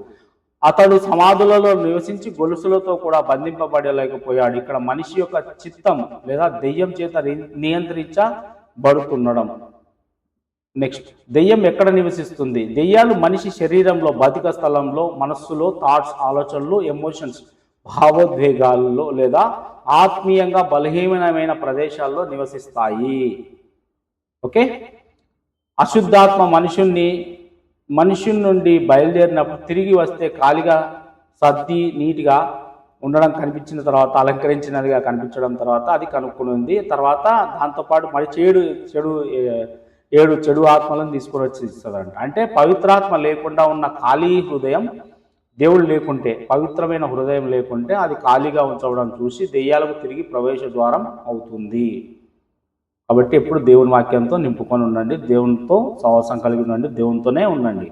అతడు సమాధులలో నివసించి గొలుసులతో కూడా బంధింపబడలేకపోయాడు. ఇక్కడ మనిషి యొక్క చిత్తం లేదా దెయ్యం చేత నియంత్రించబడుతుండడం. నెక్స్ట్, దెయ్యం ఎక్కడ నివసిస్తుంది? దెయ్యాలు మనిషి శరీరంలో, భౌతిక స్థలంలో, మనస్సులో, థాట్స్, ఆలోచనలు, ఎమోషన్స్, భావోద్వేగాల్లో లేదా ఆత్మీయంగా బలహీనమైన ప్రదేశాల్లో నివసిస్తాయి. ఓకే, అశుద్ధాత్మ మనుషుని నుండి బయలుదేరినప్పుడు తిరిగి వస్తే ఖాళీగా సర్ది నీట్గా ఉండడం కనిపించిన తర్వాత, అలంకరించినదిగా కనిపించడం తర్వాత అది కనుక్కునింది. తర్వాత దాంతోపాటు మరి ఏడు చెడు ఆత్మలను తీసుకొని వచ్చి ఇస్తుందంట. అంటే పవిత్రాత్మ లేకుండా ఉన్న ఖాళీ హృదయం, దేవుడు లేకుంటే, పవిత్రమైన హృదయం లేకుంటే అది ఖాళీగా ఉంచడం చూసి దెయ్యాలకు తిరిగి ప్రవేశ ద్వారం అవుతుంది. కాబట్టి ఎప్పుడు దేవుని వాక్యంతో నింపుకొని ఉండండి, దేవునితో సహవాసం కలిగి ఉండండి, దేవునితోనే ఉండండి.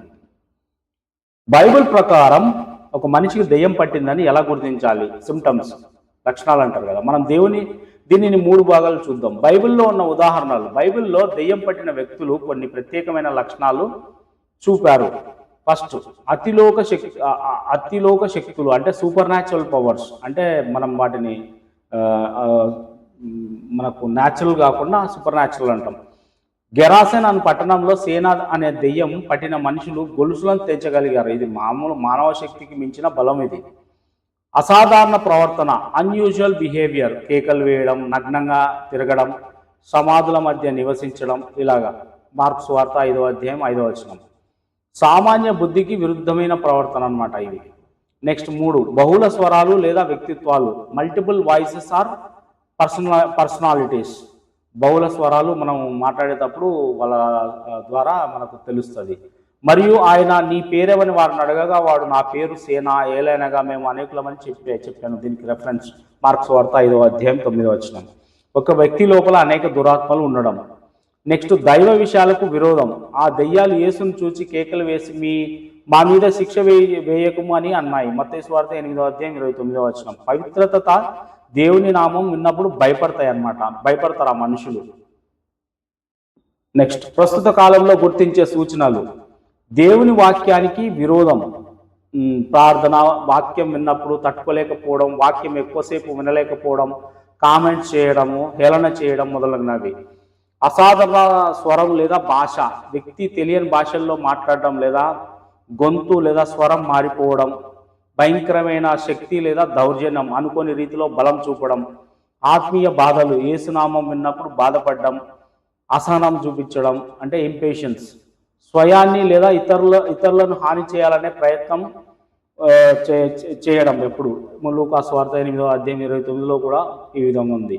బైబిల్ ప్రకారం ఒక మనిషికి దెయ్యం పట్టిందని ఎలా గుర్తించాలి? సిమ్టమ్స్, లక్షణాలు అంటారు కదా. మనం దీనిని 3 భాగాలు చూద్దాం. బైబిల్లో ఉన్న ఉదాహరణలు. బైబిల్లో దెయ్యం పట్టిన వ్యక్తులు కొన్ని ప్రత్యేకమైన లక్షణాలు చూపారు. ఫస్ట్ అతిలోక శక్తులు అంటే సూపర్ న్యాచురల్ పవర్స్, అంటే మనం వాటిని మనకు న్యాచురల్ కాకుండా సూపర్ న్యాచురల్ అంటాం. గెరాసెన్ అనే పట్టణంలో సేన అనే దెయ్యం పట్టిన మనుషులు గొలుసులను తెంచగలిగారు. ఇది మామూలు మానవ శక్తికి మించిన బలం. ఇది అసాధారణ ప్రవర్తన, అన్యూజువల్ బిహేవియర్, కేకలు వేయడం, నగ్నంగా తిరగడం, సమాధుల మధ్య నివసించడం, ఇలాగా. మార్కు సువార్త 5వ అధ్యాయం 5వ వచనం. సామాన్య బుద్ధికి విరుద్ధమైన ప్రవర్తన అన్నమాట ఇవి. నెక్స్ట్ 3, బహుళ స్వరాలు లేదా వ్యక్తిత్వాలు, మల్టిపుల్ వాయిసెస్ ఆర్ పర్సనాలిటీస్. బహుళ స్వరాలు మనం మాట్లాడేటప్పుడు వాళ్ళ ద్వారా మనకు తెలుస్తుంది. మరియు ఆయన నీ పేరేమని వారిని అడగగా వాడు నా పేరు సేన ఏలైనగా మేము అనేకులమని చెప్పాను. దీనికి రెఫరెన్స్ మార్కు సువార్త 5వ అధ్యాయం 9వ వచనం. ఒక వ్యక్తి లోపల అనేక దురాత్మలు ఉండడం. నెక్స్ట్ దైవ విషయాలకు విరోధం. ఆ దెయ్యాలు యేసును చూచి కేకలు వేసి మా మీద శిక్ష వేయకము అని అన్నాయి. మత్తయి సువార్త 8వ అధ్యాయం 29వ వచనం. పవిత్రత, దేవుని నామం విన్నప్పుడు భయపడతాయి అన్నమాట, భయపడతారు ఆ మనుషులు. నెక్స్ట్ ప్రస్తుత కాలంలో గుర్తించే సూచనలు. దేవుని వాక్యానికి విరోధం, ప్రార్థన, వాక్యం విన్నప్పుడు తట్టుకోలేకపోవడం, వాక్యం ఎక్కువసేపు వినలేకపోవడం, కామెంట్స్ చేయడము, హేళన చేయడం మొదలగునవి. అసాధారణ స్వరం లేదా భాష, వ్యక్తి తెలియని భాషల్లో మాట్లాడడం లేదా గొంతు లేదా స్వరం మారిపోవడం. భయంకరమైన శక్తి లేదా దౌర్జన్యం, అనుకోని రీతిలో బలం చూపడం. ఆత్మీయ బాధలు, యేసునామం విన్నప్పుడు బాధపడడం, అసహనం చూపించడం అంటే ఇంపేషన్స్. స్వయాన్ని లేదా ఇతరులను హాని చేయాలనే ప్రయత్నం చేయడం. ఎప్పుడు లూకా సువార్త 8వ అధ్యాయం 29లో కూడా ఈ విధంగా ఉంది.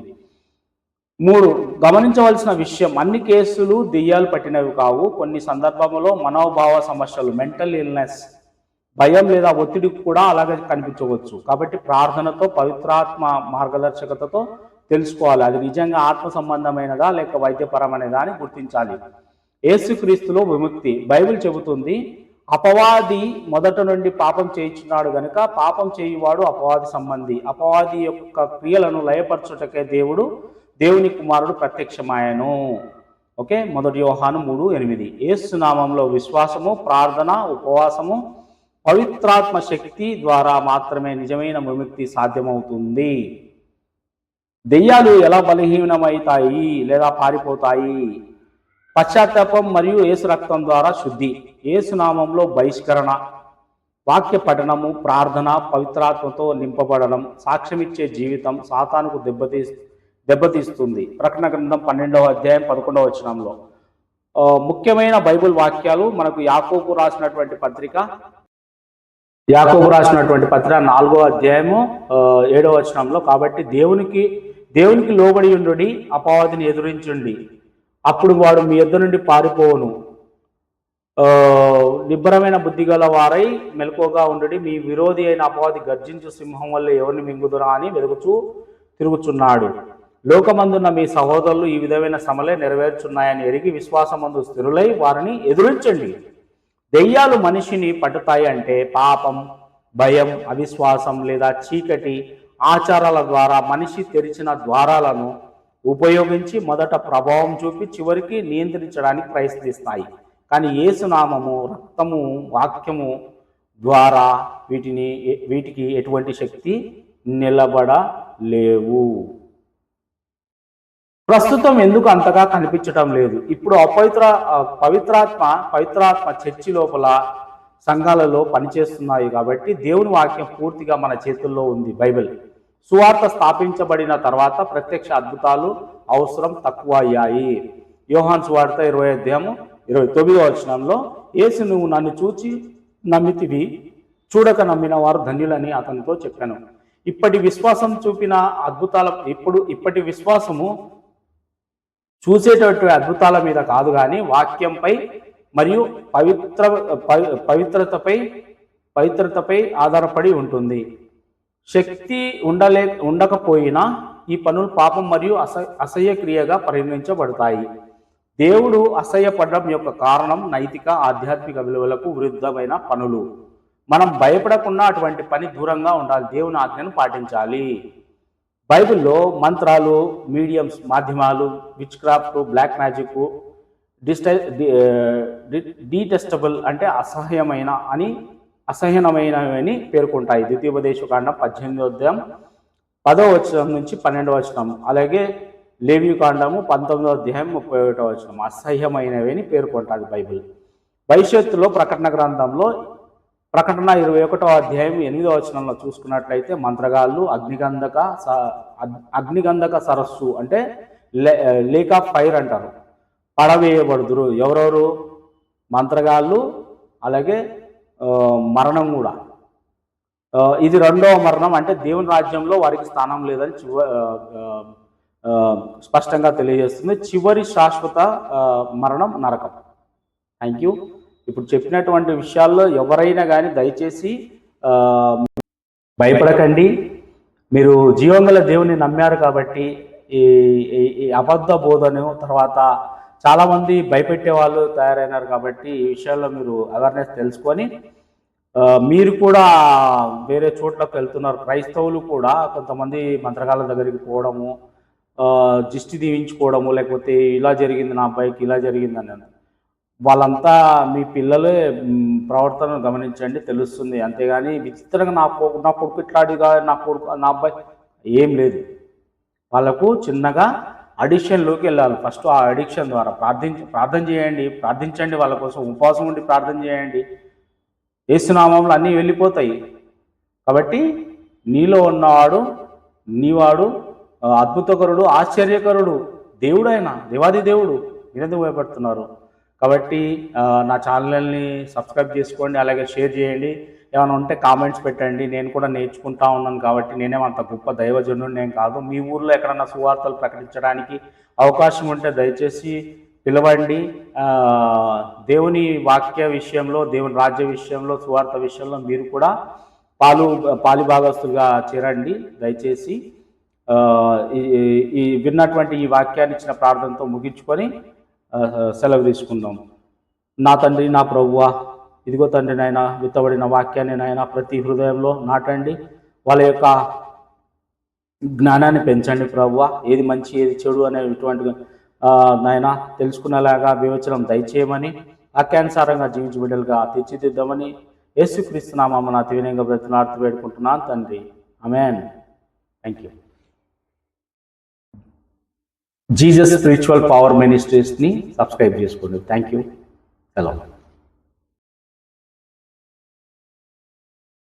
3, గమనించవలసిన విషయం, అన్ని కేసులు దెయ్యాలు పట్టినవి కావు. కొన్ని సందర్భంలో మనోభావ సమస్యలు, మెంటల్ ఇల్నెస్, భయం లేదా ఒత్తిడికి కూడా అలాగే కనిపించవచ్చు. కాబట్టి ప్రార్థనతో, పవిత్రాత్మ మార్గదర్శకతతో తెలుసుకోవాలి అది నిజంగా ఆత్మ సంబంధమైనదా లేక వైద్యపరమైనదా అని గుర్తించాలి. యేసుక్రీస్తులో విముక్తి. బైబిల్ చెబుతుంది, అపవాది మొదట నుండి పాపం చేయించున్నాడు గనుక పాపం చేయువాడు అపవాది సంబంధి. అపవాది యొక్క క్రియలను లయపరచుటకే దేవుని కుమారుడు ప్రత్యక్షమాయను. ఓకే, 1 యోహాను 3:8. యేసు నామంలో విశ్వాసము, ప్రార్థన, ఉపవాసము, పవిత్రాత్మ శక్తి ద్వారా మాత్రమే నిజమైన విముక్తి సాధ్యమవుతుంది. దెయ్యాలు ఎలా బలహీనమవుతాయి లేదా పారిపోతాయి? పశ్చాత్తాపం మరియు యేసు రక్తం ద్వారా శుద్ధి, యేసు నామంలో బహిష్కరణ, వాక్య పఠనము, ప్రార్థన, పవిత్రాత్మతో నింపబడడం, సాక్ష్యమిచ్చే జీవితం సాతానుకు దెబ్బతీస్తుంది. ప్రకటన గ్రంథం 12వ అధ్యాయం 11వ వచనంలో. ముఖ్యమైన బైబిల్ వాక్యాలు మనకు యాకోబు రాసినటువంటి పత్రిక 4వ అధ్యాయము 7వ వచనంలో. కాబట్టి దేవునికి లోబడి ఉండుడి, అపవాదిని ఎదురించుండి, అప్పుడు వాడు మీ యొద్ద నుండి పారిపోవును. నిబ్బరమైన బుద్ధిగల వారై మెలకువగా ఉండుడి, మీ విరోధి అయిన అపవాది గర్జించు సింహం వల్ల ఎవరిని మింగుదురా అని వెలుగుచూ తిరుగుచున్నాడు. లోకమందున్న మీ సహోదరులు ఈ విధమైన శ్రమలే నెరవేర్చున్నాయని ఎరిగి విశ్వాసమందు స్థిరులై వారిని ఎదురించండి. దెయ్యాలు మనిషిని పట్టుతాయి అంటే పాపం, భయం, అవిశ్వాసం లేదా చీకటి ఆచారాల ద్వారా మనిషి తెరిచిన ద్వారాలను ఉపయోగించి మొదట ప్రభావం చూపి చివరికి నియంత్రించడానికి ప్రయత్నిస్తాయి. కానీ యేసునామము, రక్తము, వాక్యము ద్వారా వీటికి ఎటువంటి శక్తి నిలబడలేవు. ప్రస్తుతం ఎందుకు అంతగా కనిపించటం లేదు? ఇప్పుడు పవిత్రాత్మ చర్చి లోపల సంఘాలలో పనిచేస్తున్నాయి కాబట్టి దేవుని వాక్యం పూర్తిగా మన చేతుల్లో ఉంది. బైబిల్ సువార్త స్థాపించబడిన తర్వాత ప్రత్యక్ష అద్భుతాలు అవసరం తక్కువ అయ్యాయి. యోహాను సువార్త 20వ అధ్యాయము 29వ వచనంలో, యేసు నువ్వు నన్ను చూచి నమ్మితివి, చూడక నమ్మిన వారు ధన్యులని అతనితో చెప్పాను. ఇప్పటి విశ్వాసము చూసేటటువంటి అద్భుతాల మీద కాదు కానీ వాక్యంపై మరియు పవిత్రతపై ఆధారపడి ఉంటుంది. శక్తి ఉండకపోయినా ఈ పనులు పాపం మరియు అసహ్య క్రియగా పరిగణించబడతాయి. దేవుడు అసహ్యపడడం యొక్క కారణం నైతిక, ఆధ్యాత్మిక విలువలకు విరుద్ధమైన పనులు. మనం భయపడకుండా అటువంటి పని దూరంగా ఉండాలి, దేవుని ఆజ్ఞను పాటించాలి. బైబిల్లో మంత్రాలు, మీడియంస్, మాధ్యమాలు, విచ్ క్రాఫ్ట్, బ్లాక్ మ్యాజిక్ డీటెస్టబుల్ అంటే అసహ్యమైనవని పేర్కొంటాయి. ద్వితీయోపదేశకాండం 18వ అధ్యాయం 10వ వచనం నుంచి 12వ వచనం, అలాగే లేవియకాండము 19వ అధ్యాయం 31వ వచనం అసహ్యమైనవని పేర్కొంటుంది బైబిల్. భవిష్యత్తులో ప్రకటన గ్రంథంలో ప్రకటన 21వ అధ్యాయం 8వ వచనంలో చూసుకున్నట్లయితే మంత్రగాళ్ళు అగ్నిగంధక సరస్సు అంటే లేక్ ఆఫ్ ఫైర్ అంటారు, పడవేయబడుదురు. ఎవరెవరు? మంత్రగాళ్ళు, అలాగే మరణం కూడా. ఇది రెండవ మరణం, అంటే దేవుని రాజ్యంలో వారికి స్థానం లేదని స్పష్టంగా తెలియజేస్తుంది. చివరి శాశ్వత మరణం నరకం. Thank you. ఇప్పుడు చెప్పినటువంటి విషయాల్లో ఎవరైనా కానీ దయచేసి భయపడకండి. మీరు జీవంగల దేవుని నమ్మారు కాబట్టి ఈ అబద్ధ బోధను తర్వాత చాలామంది భయపెట్టే వాళ్ళు తయారైనారు కాబట్టి ఈ విషయాల్లో మీరు అవేర్నెస్ తెలుసుకొని మీరు కూడా వేరే చోట్లకు వెళ్తున్నారు. క్రైస్తవులు కూడా కొంతమంది మంత్రగాళ్ళ దగ్గరికి పోవడము, దిష్టి దీవించుకోవడము, లేకపోతే ఇలా జరిగింది నా అబ్బాయికి, ఇలా జరిగిందని, వాళ్ళంతా మీ పిల్లలే ప్రవర్తనను గమనించండి, తెలుస్తుంది. అంతేగాని విచిత్రంగా నా కొడుకు ఇట్లాడిగా, నా అబ్బాయి ఏం లేదు. వాళ్ళకు చిన్నగా అడిక్షన్లోకి వెళ్ళాలి. ఫస్ట్ ఆ అడిక్షన్ ద్వారా ప్రార్థించండి, వాళ్ళ కోసం ఉపవాసం ఉండి ప్రార్థన చేయండి. యేసునామంలో అన్నీ వెళ్ళిపోతాయి. కాబట్టి నీలో ఉన్నవాడు నీవాడు అద్భుతకరుడు, ఆశ్చర్యకరుడు దేవుడైన దేవాది దేవుడు. మీరెందుకు భయపడుతున్నారు? కాబట్టి నా ఛానల్ని సబ్స్క్రైబ్ చేసుకోండి, అలాగే షేర్ చేయండి. ఏమైనా ఉంటే కామెంట్స్ పెట్టండి. నేను కూడా నేర్చుకుంటా ఉన్నాను కాబట్టి నేనేమంత గొప్ప దైవజనుడు నేను కాదు. మీ ఊర్లో ఎక్కడన్నా సువార్తలు ప్రకటించడానికి అవకాశం ఉంటే దయచేసి పిలవండి. దేవుని వాక్య విషయంలో, దేవుని రాజ్య విషయంలో, సువార్త విషయంలో మీరు కూడా పాలిభాగస్తులుగా చేరండి దయచేసి. ఈ విన్నటువంటి ఈ వాక్యాన్ని ఇచ్చిన ప్రార్థనతో ముగించుకొని సెలవు తీసుకుందాం. నా తండ్రి, నా ప్రభువా, ఇదిగో తండ్రి నాయన, విత్తబడిన వాక్యాన్ని నాయన ప్రతి హృదయంలో నాటండి. వాళ్ళ యొక్క జ్ఞానాన్ని పెంచండి ప్రభువా. ఏది మంచి ఏది చెడు అనేటువంటి నాయన తెలుసుకునేలాగా వివేచనం దయచేయమని, వాక్యానుసారంగా జీవించి బిడ్డలుగా తీర్చిదిద్దామని యేసుక్రీస్తు నామమున అతి వినయంగా బ్రతిమలాడుతూ వేడుకుంటున్నాను తండ్రి. ఆమేన్. Thank you. Jesus spiritual power మినిస్ట్రీస్ని సబ్స్క్రైబ్ చేసుకోండి. Thank you. హలో.